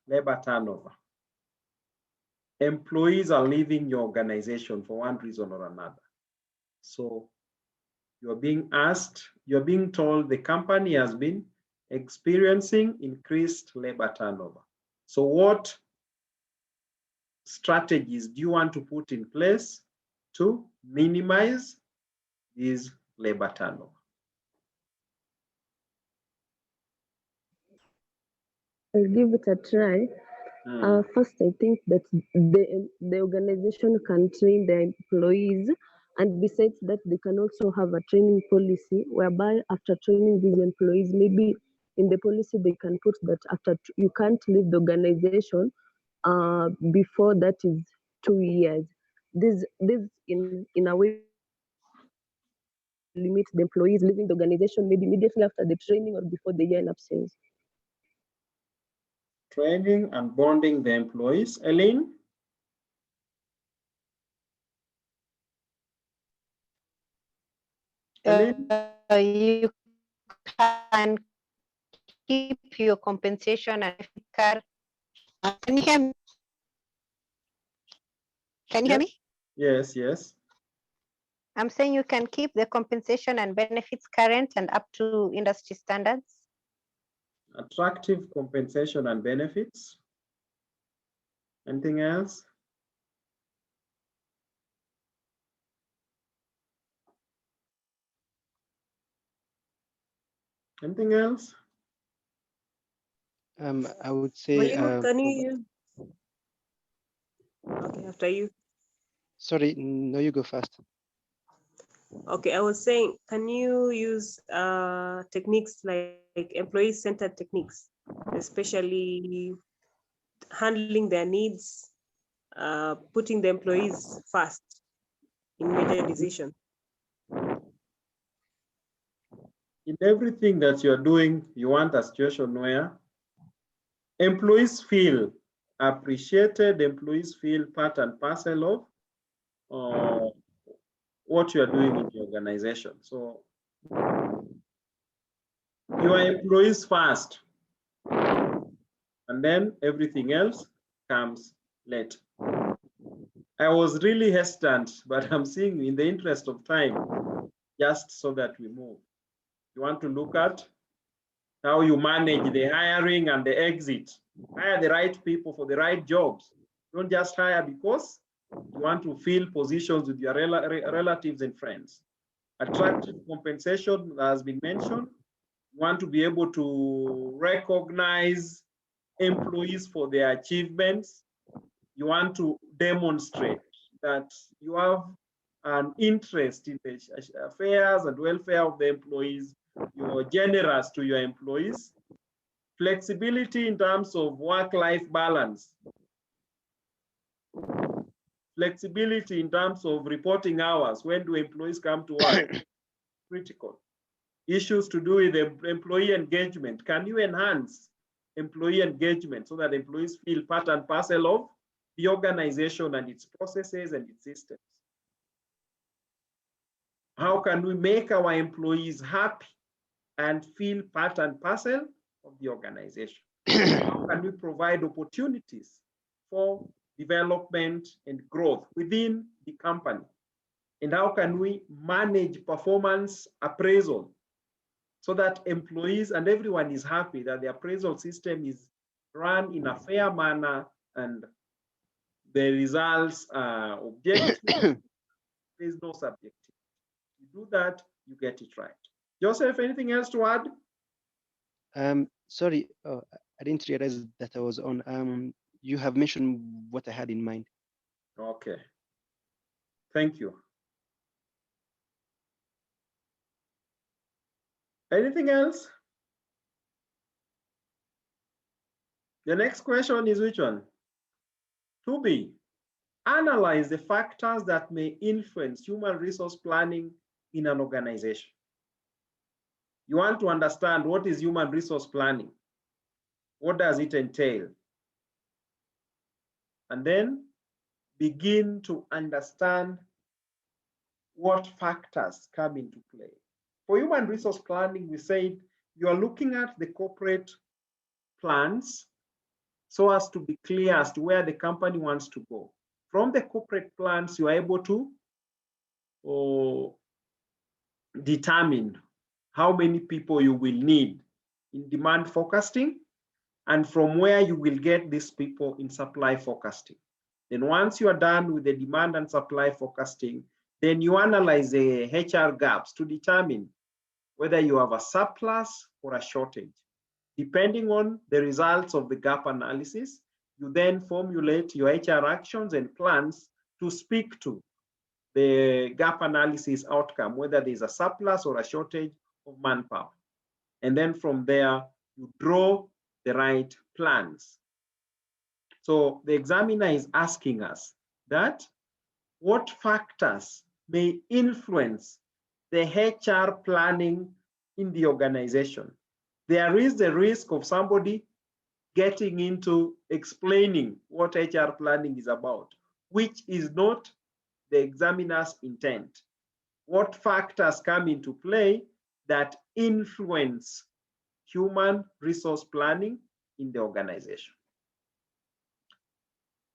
Labor turnover. Employees are leaving your organization for one reason or another. So you're being asked, you're being told the company has been experiencing increased labor turnover. So what strategies do you want to put in place to minimize this labor turnover? I'll give it a try. First, I think that the organization can train their employees, and besides that, they can also have a training policy whereby after training these employees, maybe in the policy they can put that after you can't leave the organization before that is 2 years. This in a way limit the employees leaving the organization maybe immediately after the training or before the year in absence. Training and bonding the employees. Eileen? You can keep your compensation and can you hear me? Can you hear me? Yes, yes. I'm saying you can keep the compensation and benefits current and up to industry standards. Attractive compensation and benefits. Anything else? Anything else? I would say. Can you use? Okay, after you. Sorry, no, you go first. Okay, I was saying, can you use techniques like employee-centered techniques, especially handling their needs, putting the employees first in major decisions? In everything that you're doing, you want a situation where employees feel appreciated, employees feel part and parcel of what you're doing in the organization. So your employees first, and then everything else comes later. I was really hesitant, but I'm seeing in the interest of time, just so that we move. You want to look at how you manage the hiring and the exit. Hire the right people for the right jobs. Don't just hire because you want to fill positions with your relatives and friends. Attractive compensation has been mentioned. You want to be able to recognize employees for their achievements. You want to demonstrate that you have an interest in the affairs and welfare of the employees. You're generous to your employees. Flexibility in terms of work-life balance. Flexibility in terms of reporting hours. When do employees come to work? Critical. Issues to do with employee engagement. Can you enhance employee engagement so that employees feel part and parcel of the organization and its processes and its systems? How can we make our employees happy and feel part and parcel of the organization? How can we provide opportunities for development and growth within the company? And how can we manage performance appraisal so that employees and everyone is happy that the appraisal system is run in a fair manner and the results are objective? There's no subjective. You do that, you get it right. Joseph, anything else to add? Sorry, I didn't realize that I was on. You have mentioned what I had in mind. Okay. Thank you. Anything else? The next question is which one? 2B. Analyze the factors that may influence human resource planning in an organization. You want to understand what is human resource planning? What does it entail? And then begin to understand what factors come into play. For human resource planning, we said you are looking at the corporate plans so as to be clear as to where the company wants to go. From the corporate plans, you are able to determine how many people you will need in demand forecasting, and from where you will get these people in supply forecasting. Then once you are done with the demand and supply forecasting, then you analyze the HR gaps to determine whether you have a surplus or a shortage. Depending on the results of the gap analysis, you then formulate your HR actions and plans to speak to the gap analysis outcome, whether there's a surplus or a shortage of manpower. And then from there, you draw the right plans. So the examiner is asking us that what factors may influence the HR planning in the organization. There is the risk of somebody getting into explaining what HR planning is about, which is not the examiner's intent. What factors come into play that influence human resource planning in the organization?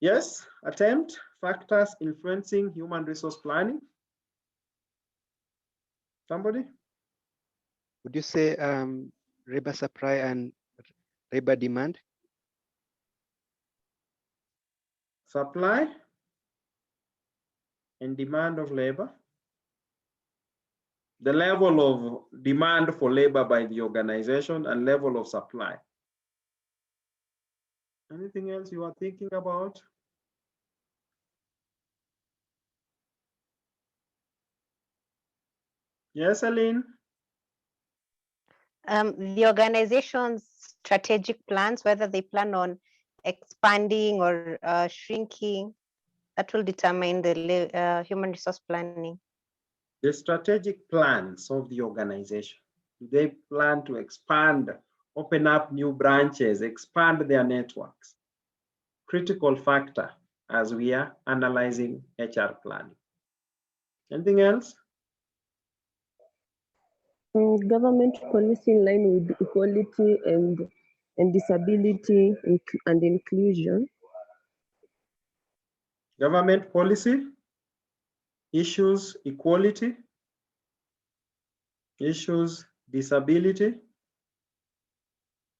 Yes, attempt factors influencing human resource planning. Somebody? Would you say labor supply and labor demand? Supply and demand of labor. The level of demand for labor by the organization and level of supply. Anything else you are thinking about? Yes, Aline? The organization's strategic plans, whether they plan on expanding or shrinking, that will determine the human resource planning. The strategic plans of the organization. Do they plan to expand, open up new branches, expand their networks? Critical factor as we are analyzing HR planning. Anything else? Government policy in line with equality and disability and inclusion. Government policy, issues equality, issues disability,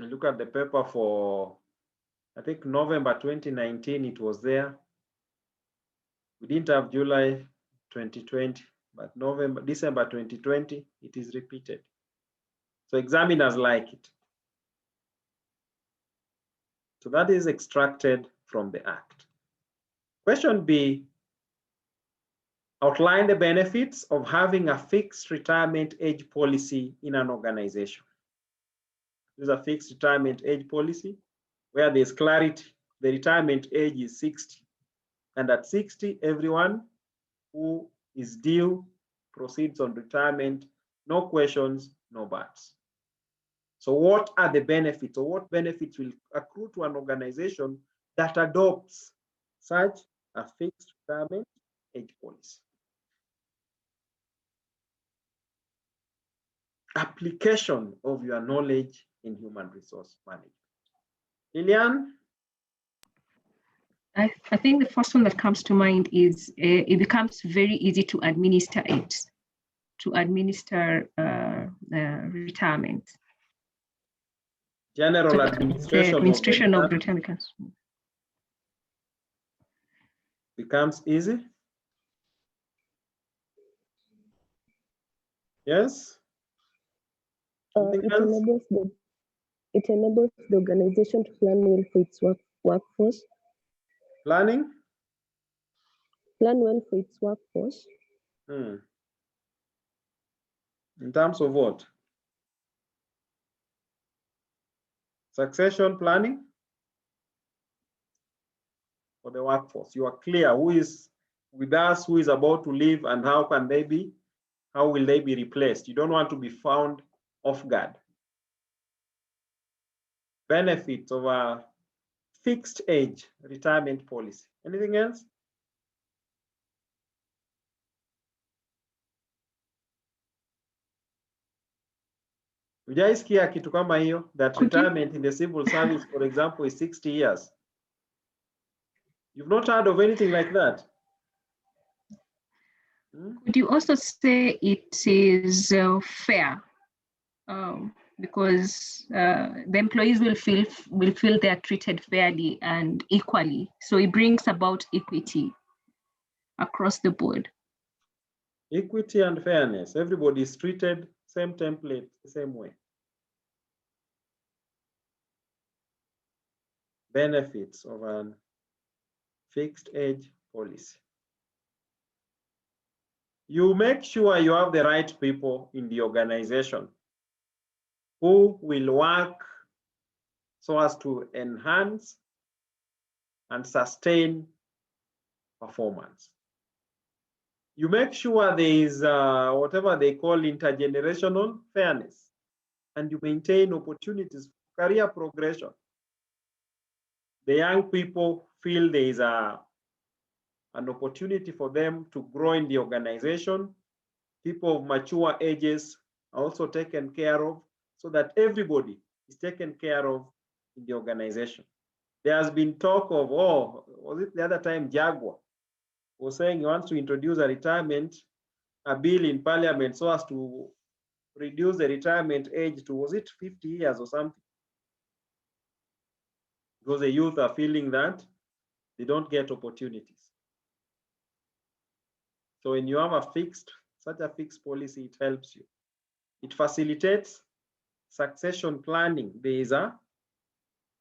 I look at the paper for, I think November 2019, it was there. We didn't have July 2020, but December 2020, it is repeated. So examiners like it. So that is extracted from the Act. Question B, outline the benefits of having a fixed retirement age policy in an organization. There's a fixed retirement age policy where there's clarity. The retirement age is 60. And at 60, everyone who is due proceeds on retirement, no questions, no buts. So what are the benefits, or what benefits will accrue to an organization that adopts such a fixed retirement age policy? Application of your knowledge in human resource management. Lillian? I think the first one that comes to mind is it becomes very easy to administer it, to administer retirement. General administration, of retirement becomes easy. Yes? It enables the organization to plan well for its workforce. Planning? Plan well for its workforce. In terms of what? Succession planning for the workforce. You are clear who is with us, who is about to leave, and how will they be replaced? You don't want to be found off guard. Benefits of a fixed age retirement policy. Anything else? Hujaisikia kitu kama hiyo, that retirement in the civil service, for example, is 60 years. You've not heard of anything like that? Could you also say it is fair? Because the employees will feel they are treated fairly and equally. So it brings about equity across the board. Equity and fairness. Everybody is treated same template, the same way. Benefits of a fixed age policy. You make sure you have the right people in the organization who will work so as to enhance and sustain performance. You make sure there is whatever they call intergenerational fairness, and you maintain opportunities for career progression. The young people feel there is an opportunity for them to grow in the organization. People of mature ages are also taken care of, so that everybody is taken care of in the organization. There has been talk of, was it the other time Jaguar was saying he wants to introduce a bill in parliament so as to reduce the retirement age to, was it 50 years or something? Because the youth are feeling that they don't get opportunities. So when you have such a fixed policy, it helps you. It facilitates succession planning. There is a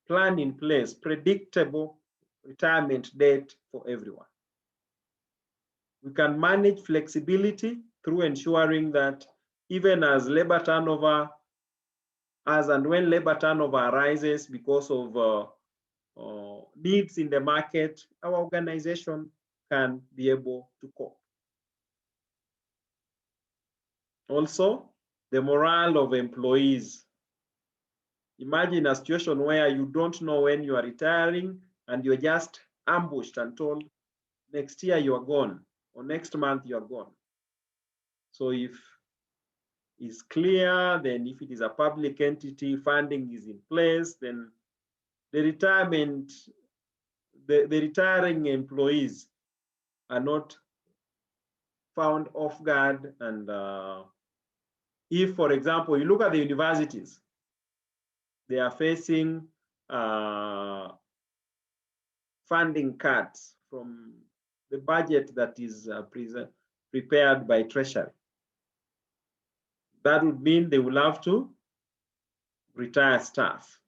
plan in place, predictable retirement date for everyone. We can manage flexibility through ensuring that even as and when labor turnover arises because of needs in the market, our organization can be able to cope. Also, the morale of employees. Imagine a situation where you don't know when you are retiring and you're just ambushed and told next year you are gone or next month you are gone. So if it's clear, then if it is a public entity, funding is in place, then the retiring employees are not found off guard. And if, for example, you look at the universities, they are facing funding cuts from the budget that is prepared by Treasury. That would mean they will have to retire staff.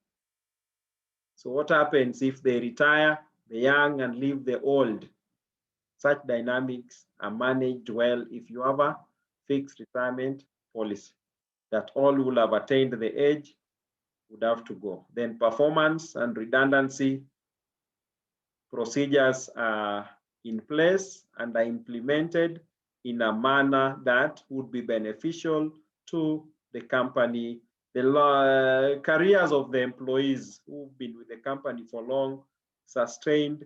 So what happens if they retire the young and leave the old? Such dynamics are managed well if you have a fixed retirement policy that all who will have attained the age would have to go. Then performance and redundancy procedures are in place and are implemented in a manner that would be beneficial to the company. The careers of the employees who've been with the company for long, sustained,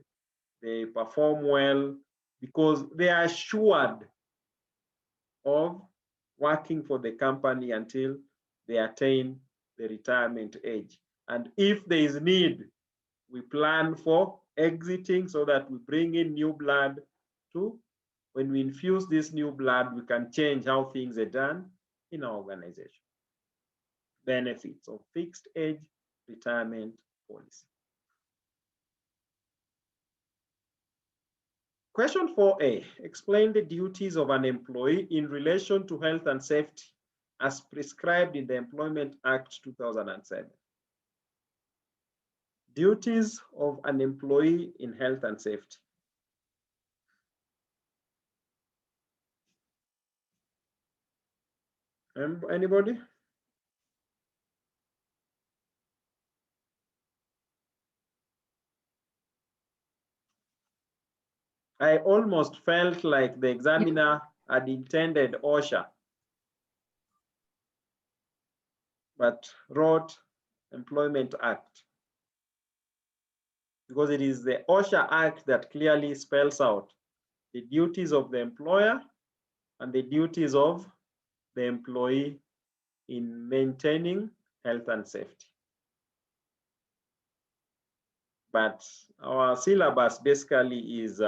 they perform well because they are assured of working for the company until they attain the retirement age. And if there is need, we plan for exiting so that we bring in new blood to, when we infuse this new blood, we can change how things are done in our organization. Benefits of fixed age retirement policy. Question 4A, explain the duties of an employee in relation to health and safety as prescribed in the Employment Act 2007. Duties of an employee in health and safety. Anybody? I almost felt like the examiner had intended OSHA, but wrote Employment Act, because it is the OSHA Act that clearly spells out the duties of the employer and the duties of the employee in maintaining health and safety. But our syllabus basically is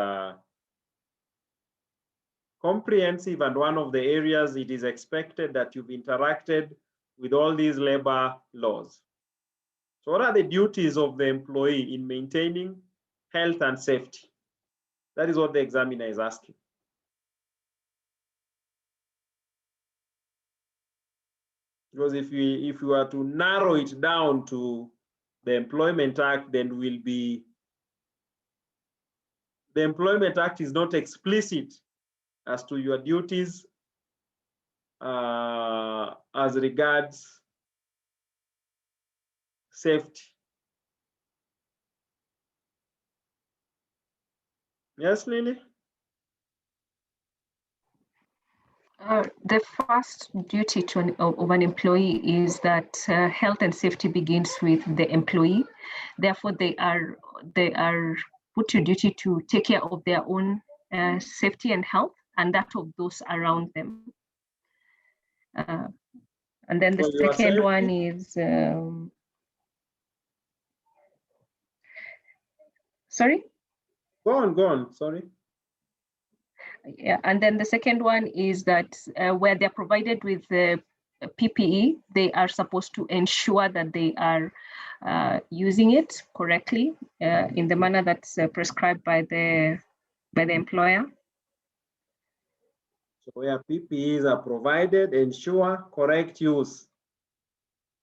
comprehensive, and one of the areas it is expected that you've interacted with all these labor laws. So what are the duties of the employee in maintaining health and safety? That is what the examiner is asking. Because if we were to narrow it down to the Employment Act, then the Employment Act is not explicit as to your duties as regards safety. Yes, Lily? The first duty of an employee is that health and safety begins with the employee. Therefore, they are put to duty to take care of their own safety and health, and that of those around them. And then the second one is, sorry? Go on, sorry. Yeah, and then the second one is that where they're provided with the PPE, they are supposed to ensure that they are using it correctly in the manner that's prescribed by the employer. So where PPEs are provided, ensure correct use,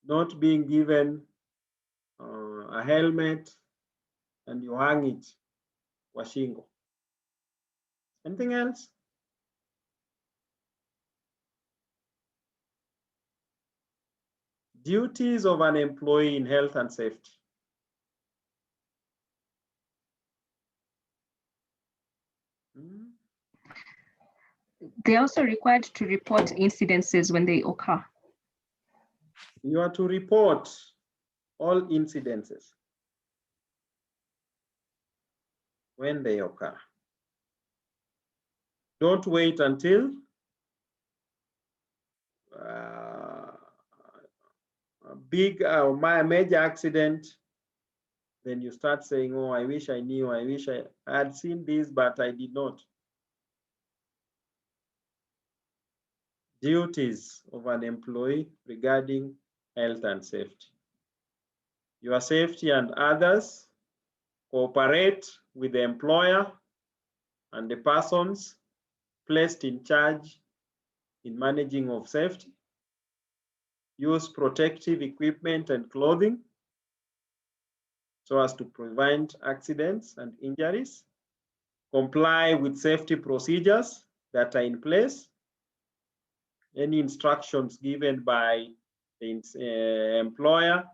not being given a helmet and you hang it, washingo. Anything else? Duties of an employee in health and safety. They are also required to report incidences when they occur. You are to report all incidences when they occur. Don't wait until a big major accident, then you start saying, oh, I wish I knew, I wish I had seen this, but I did not. Duties of an employee regarding health and safety. your safety and others, cooperate with the employer and the persons placed in charge in managing of safety, use protective equipment and clothing so as to prevent accidents and injuries, comply with safety procedures that are in place, any instructions given by the employer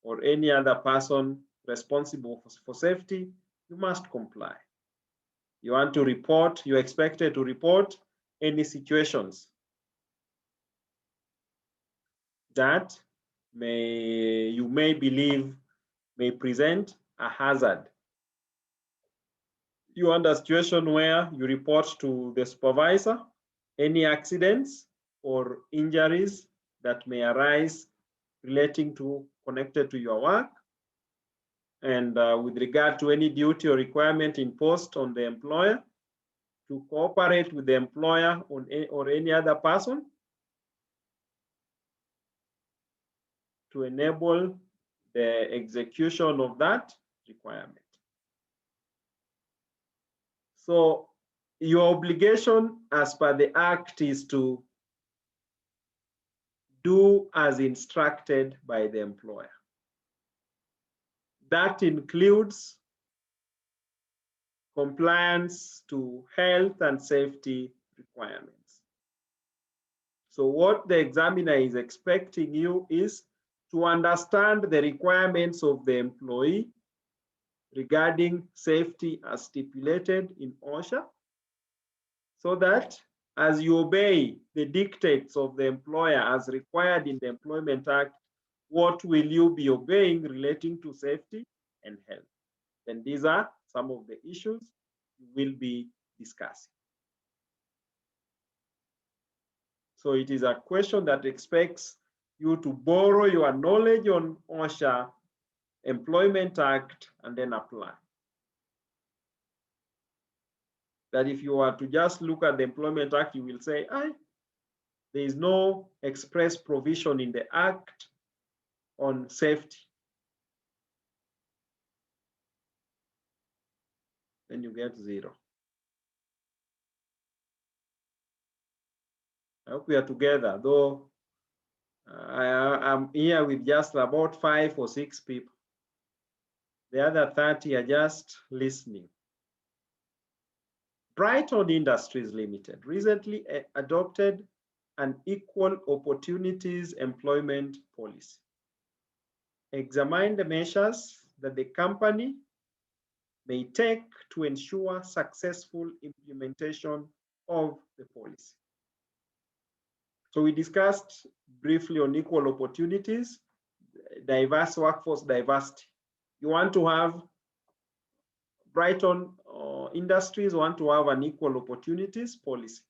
or any other person responsible for safety, you must comply. You want to report, you're expected to report any situations that you may believe may present a hazard. You want a situation where you report to the supervisor any accidents or injuries that may arise relating to connected to your work, and with regard to any duty or requirement imposed on the employer, to cooperate with the employer or any other person to enable the execution of that requirement. So your obligation as per the Act is to do as instructed by the employer. That includes compliance to health and safety requirements. So what the examiner is expecting you is to understand the requirements of the employee regarding safety as stipulated in OSHA, so that as you obey the dictates of the employer as required in the Employment Act, what will you be obeying relating to safety and health? And these are some of the issues we will be discussing. So it is a question that expects you to borrow your knowledge on OSHA, Employment Act, and then apply. That if you are to just look at the Employment Act, you will say, there is no express provision in the Act on safety. Then you get 0. I hope we are together, though I'm here with just about 5 or 6 people. The other 30 are just listening. Brighton Industries Limited recently adopted an equal opportunities employment policy. Examine the measures that the company may take to ensure successful implementation of the policy. So we discussed briefly on equal opportunities, diverse workforce diversity. You want to have Brighton Industries want to have an equal opportunities policy.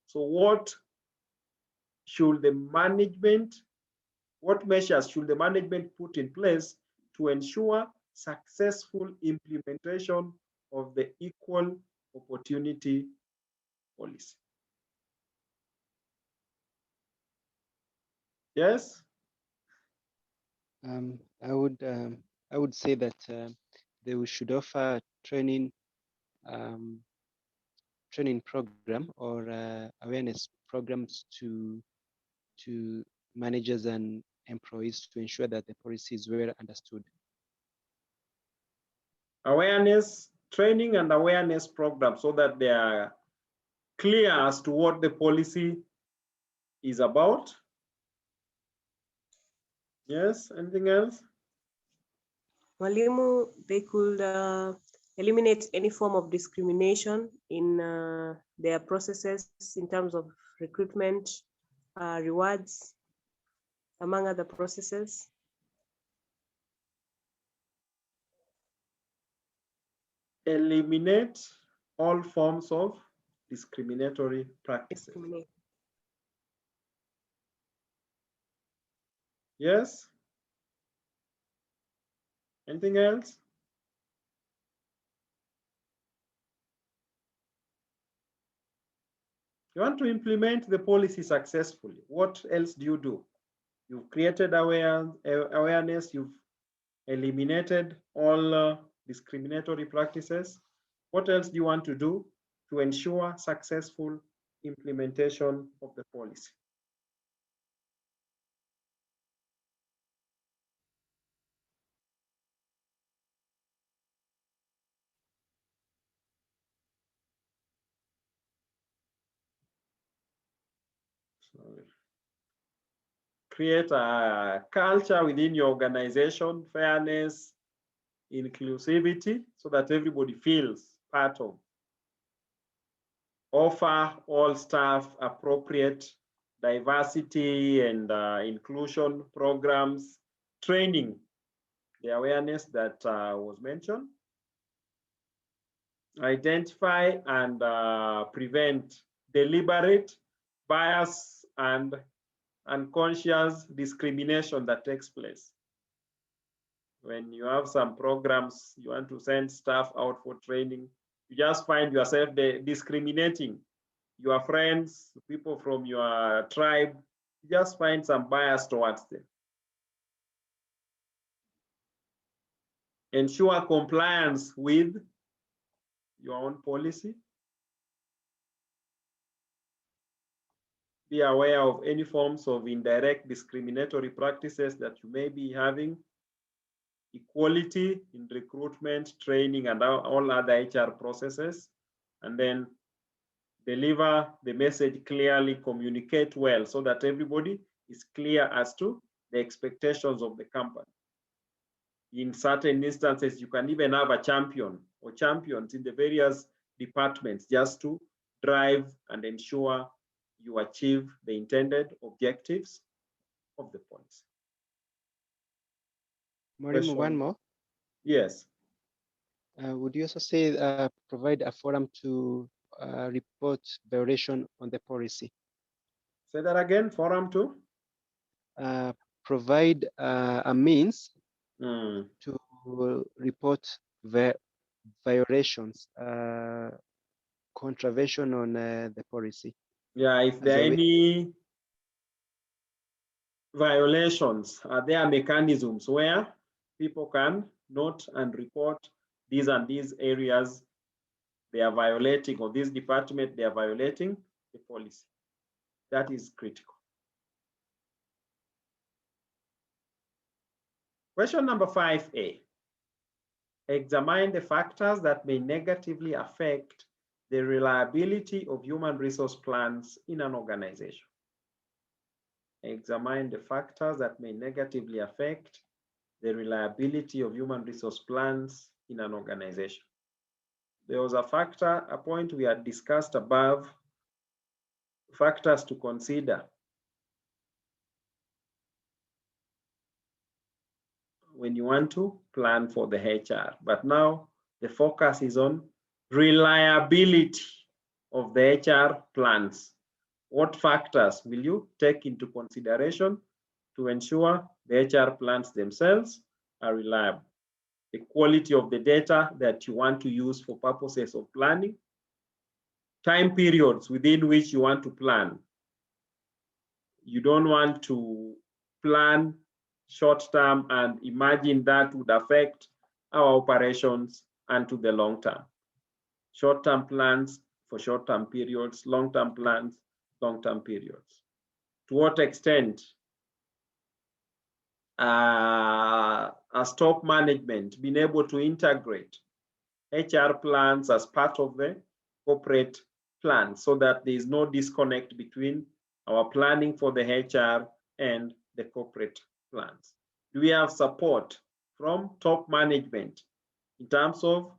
So what measures should the management put in place to ensure successful implementation of the equal opportunity policy? Yes? I would say that they should offer training program or awareness programs to managers and employees to ensure that the policy is well understood. Awareness, training and awareness programs so that they are clear as to what the policy is about. Yes, anything else? Mwalimu, they could eliminate any form of discrimination in their processes in terms of recruitment, rewards, among other processes. Eliminate all forms of discriminatory practices. Yes? Anything else? You want to implement the policy successfully. What else do? You've created awareness, you've eliminated all discriminatory practices. What else do you want to do to ensure successful implementation of the policy? Create a culture within your organization, fairness, inclusivity, so that everybody feels part of. Offer all staff appropriate diversity and inclusion programs, training, the awareness that was mentioned. Identify and prevent deliberate bias and unconscious discrimination that takes place. When you have some programs, you want to send staff out for training, you just find yourself discriminating your friends, people from your tribe, you just find some bias towards them. Ensure compliance with your own policy. Be aware of any forms of indirect discriminatory practices that you may be having. Equality in recruitment, training, and all other HR processes. And then deliver the message clearly, communicate well so that everybody is clear as to the expectations of the company. In certain instances, you can even have a champion or champions in the various departments just to drive and ensure you achieve the intended objectives of the policy. Morimo, one more. Yes. Would you also say provide a forum to report violation on the policy? Say that again, forum to? Provide a means to report violations, contravention on the policy. Yeah, if there are any violations, are there mechanisms where people can note and report these and these areas they are violating, or this department they are violating the policy? That is critical. Question number 5A. Examine the factors that may negatively affect the reliability of human resource plans in an organization. Examine the factors that may negatively affect the reliability of human resource plans in an organization. There was a point we had discussed above, factors to consider when you want to plan for the HR. But now the focus is on reliability of the HR plans. What factors will you take into consideration to ensure the HR plans themselves are reliable? The quality of the data that you want to use for purposes of planning, time periods within which you want to plan. You don't want to plan short term and imagine that would affect our operations and to the long term. Short term plans for short term periods, long term plans, long term periods. To what extent as top management been able to integrate HR plans as part of the corporate plan so that there is no disconnect between our planning for the HR and the corporate plans? Do we have support from top management in terms of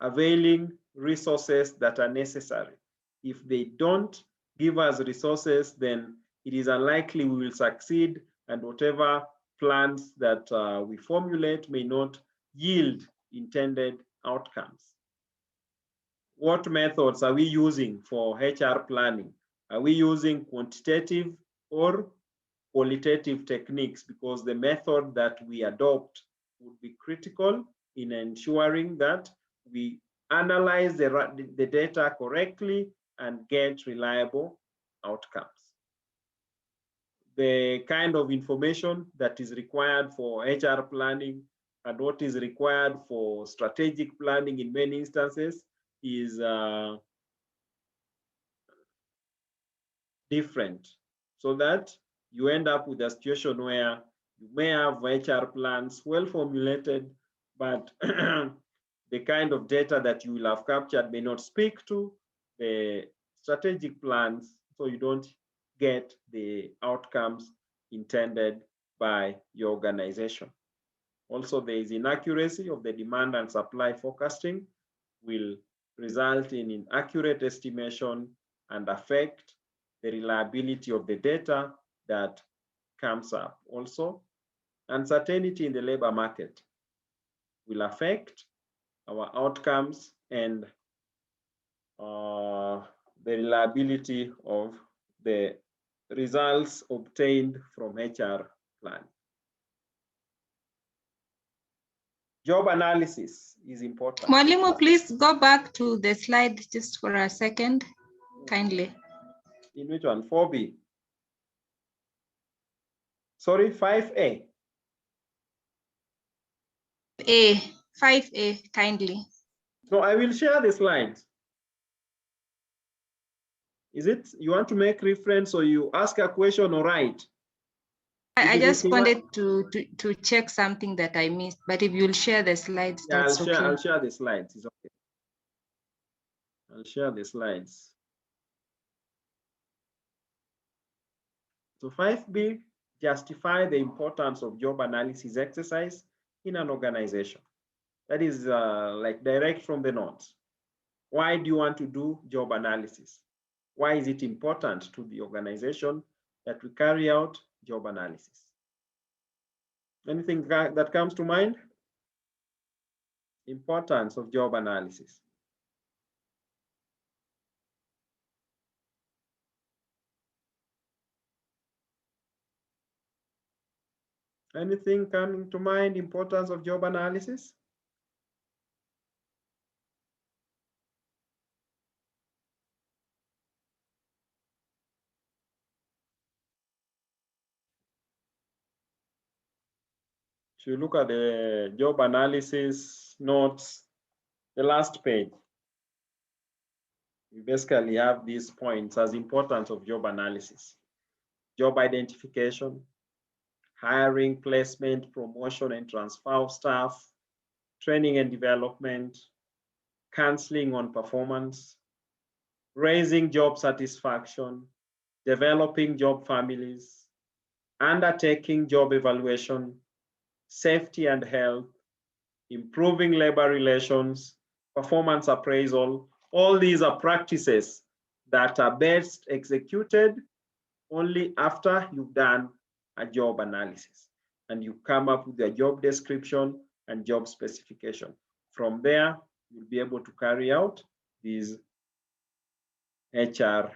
availing resources that are necessary? If they don't give us resources, then it is unlikely we will succeed, and whatever plans that we formulate may not yield intended outcomes. What methods are we using for HR planning? Are we using quantitative or qualitative techniques? Because the method that we adopt would be critical in ensuring that we analyze the data correctly and get reliable outcomes. The kind of information that is required for HR planning and what is required for strategic planning in many instances is different, so that you end up with a situation where you may have HR plans well formulated, but the kind of data that you will have captured may not speak to the strategic plans, so you don't get the outcomes intended by your organization. Also, there is inaccuracy of the demand and supply forecasting, will result in inaccurate estimation and affect the reliability of the data that comes up. Also, uncertainty in the labor market will affect our outcomes and the reliability of the results obtained from HR plan. Job analysis is important. Mwalimu, please go back to the slide just for a second, kindly. In which one? 4B? Sorry, 5A? 5A, kindly. So I will share the slides. Is it you want to make reference or you ask a question or write? I just wanted to check something that I missed, but if you'll share the slides, Yeah, that's okay. I'll share the slides. It's okay. I'll share the slides. So 5B, justify the importance of job analysis exercise in an organization. That is like direct from the notes. Why do you want to do job analysis? Why is it important to the organization that we carry out job analysis? Anything that comes to mind? Importance of job analysis. Anything coming to mind, importance of job analysis? If you look at the job analysis notes, the last page, we basically have these points as importance of job analysis. Job identification, hiring, placement, promotion and transfer of staff, training and development, counseling on performance, raising job satisfaction, developing job families, undertaking job evaluation, safety and health, improving labor relations, performance appraisal. All these are practices that are best executed only after you've done a job analysis and you come up with a job description and job specification. From there, you'll be able to carry out these HR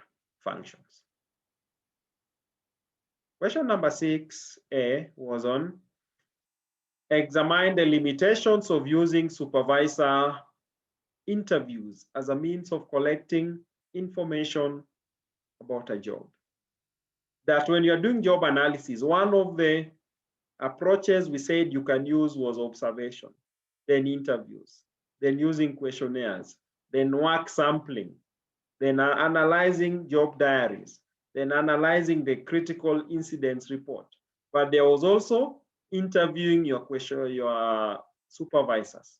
functions. Question number 6A was on examine the limitations of using supervisor interviews as a means of collecting information about a job. That when you're doing job analysis, one of the approaches we said you can use was observation, then interviews, then using questionnaires, then work sampling, then analyzing job diaries, then analyzing the critical incidents report. But there was also interviewing your supervisors.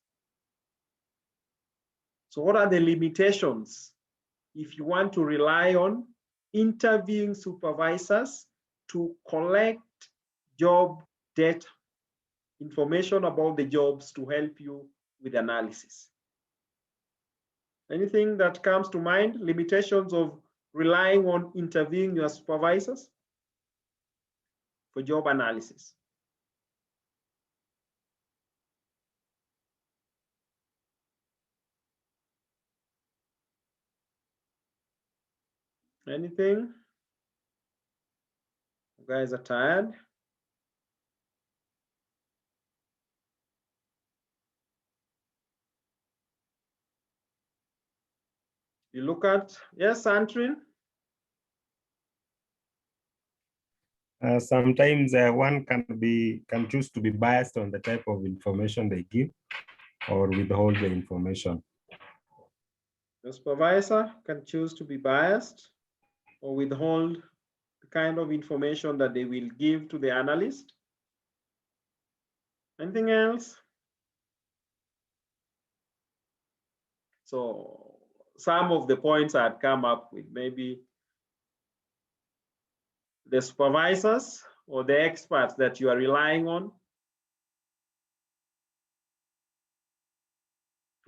So what are the limitations if you want to rely on interviewing supervisors to collect job data, information about the jobs to help you with analysis? Anything that comes to mind? Limitations of relying on interviewing your supervisors for job analysis? Anything? You guys are tired? You look at, yes, Antrin? sometimes one can choose to be biased on the type of information they give or withhold the information. The supervisor can choose to be biased or withhold the kind of information that they will give to the analyst. Anything else? So some of the points I had come up with, maybe the supervisors or the experts that you are relying on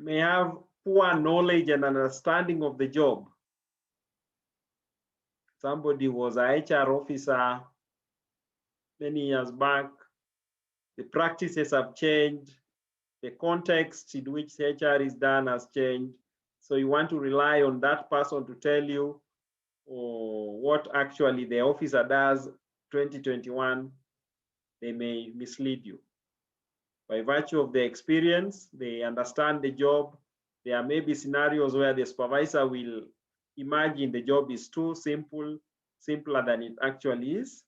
may have poor knowledge and understanding of the job. Somebody was a HR officer many years back. The practices have changed. The context in which HR is done has changed. So you want to rely on that person to tell you what actually the officer does 2021, they may mislead you. By virtue of the experience, they understand the job. There may be scenarios where the supervisor will imagine the job is too simple, simpler than it actually is.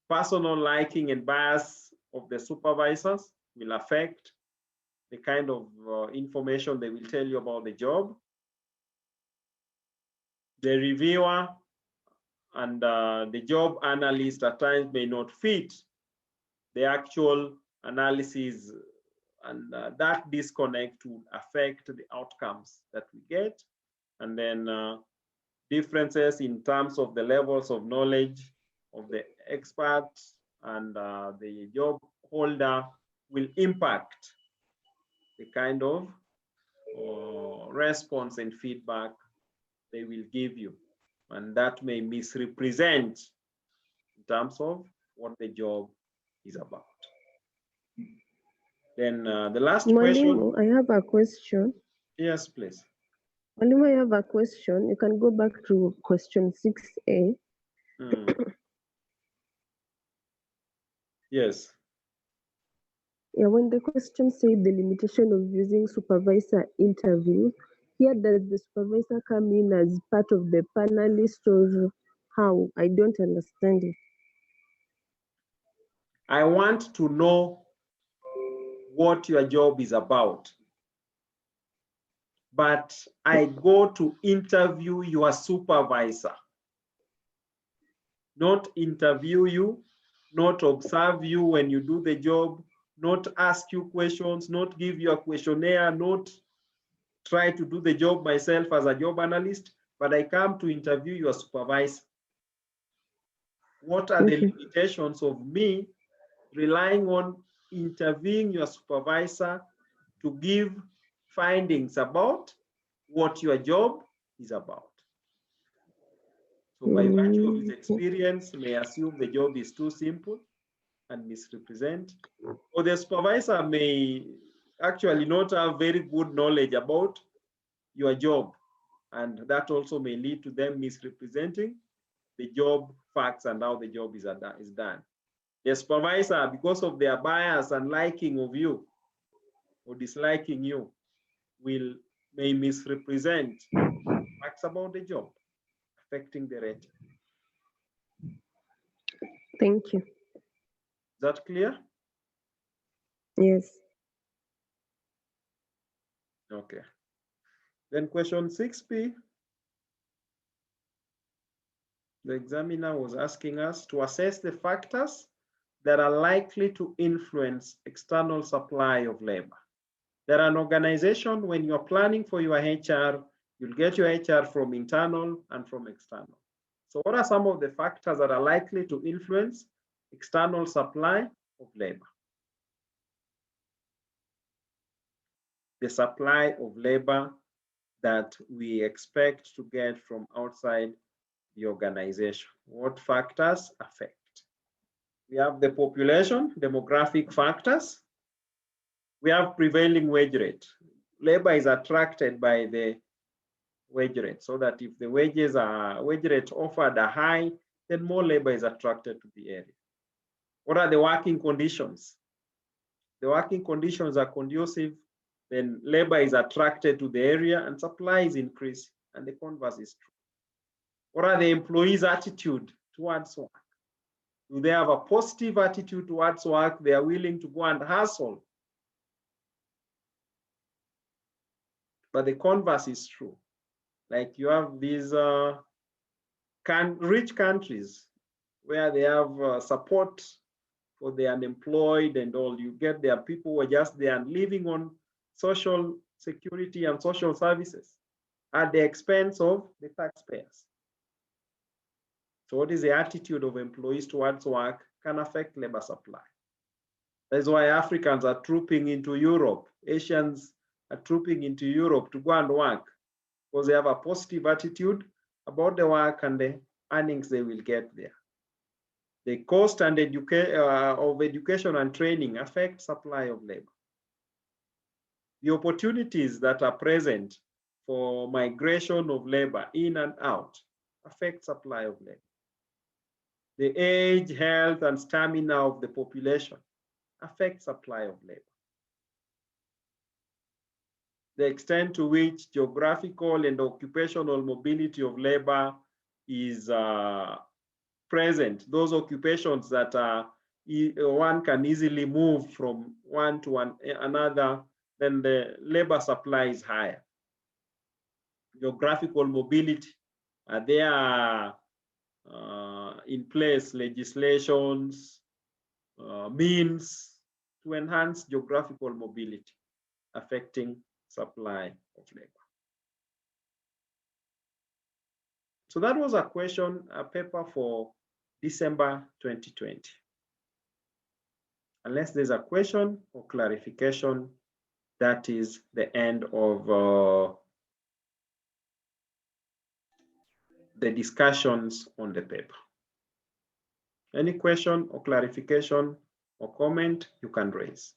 Personal liking and bias of the supervisors will affect the kind of information they will tell you about the job. The reviewer and the job analyst at times may not fit the actual analysis, and that disconnect will affect the outcomes that we get. And then differences in terms of the levels of knowledge of the expert and the job holder will impact the kind of response and feedback they will give you. And that may misrepresent in terms of what the job is about. Then the last question. I have a question. Yes, please. Malimo, I have a question. You can go back to question 6A. Yes. Yeah, when the question said the limitation of using supervisor interview, here does the supervisor come in as part of the panelist or how? I don't understand it. I want to know what your job is about, but I go to interview your supervisor, not interview you, not observe you when you do the job, not ask you questions, not give you a questionnaire, not try to do the job myself as a job analyst, but I come to interview your supervisor. What are the limitations of me relying on interviewing your supervisor to give findings about what your job is about? So by virtue of his experience, may assume the job is too simple and misrepresent, or the supervisor may actually not have very good knowledge about your job, and that also may lead to them misrepresenting the job facts and how the job is done. The supervisor, because of their bias and liking of you or disliking you, may misrepresent facts about the job, affecting the rating. Thank you. Is that clear? Yes. Okay. Then question 6B. The examiner was asking us to assess the factors that are likely to influence external supply of labor. There are an organization, when you're planning for your HR, you'll get your HR from internal and from external. So what are some of the factors that are likely to influence external supply of labor? The supply of labor that we expect to get from outside the organization. What factors affect? We have the population, demographic factors. We have prevailing wage rate. Labor is attracted by the wage rate, so that if the wage rate offered are high, then more labor is attracted to the area. What are the working conditions? The working conditions are conducive, then labor is attracted to the area and supply is increased, and the converse is true. What are the employees' attitude towards work? Do they have a positive attitude towards work? They are willing to go and hustle. But the converse is true. Like you have these rich countries where they have support for the unemployed and all. You get there people who are just there and living on social security and social services at the expense of the taxpayers. So what is the attitude of employees towards work can affect labor supply. That's why Africans are trooping into Europe. Asians are trooping into Europe to go and work because they have a positive attitude about the work and the earnings they will get there. The cost and of education and training affect supply of labor. The opportunities that are present for migration of labor in and out affect supply of labor. The age, health, and stamina of the population affect supply of labor. The extent to which geographical and occupational mobility of labor is present, those occupations that one can easily move from one to another, then the labor supply is higher. Geographical mobility, there are in place legislations, means to enhance geographical mobility, affecting supply of labor. So that was a paper for December 2020. Unless there's a question or clarification, that is the end of the discussions on the paper. Any question or clarification or comment you can raise.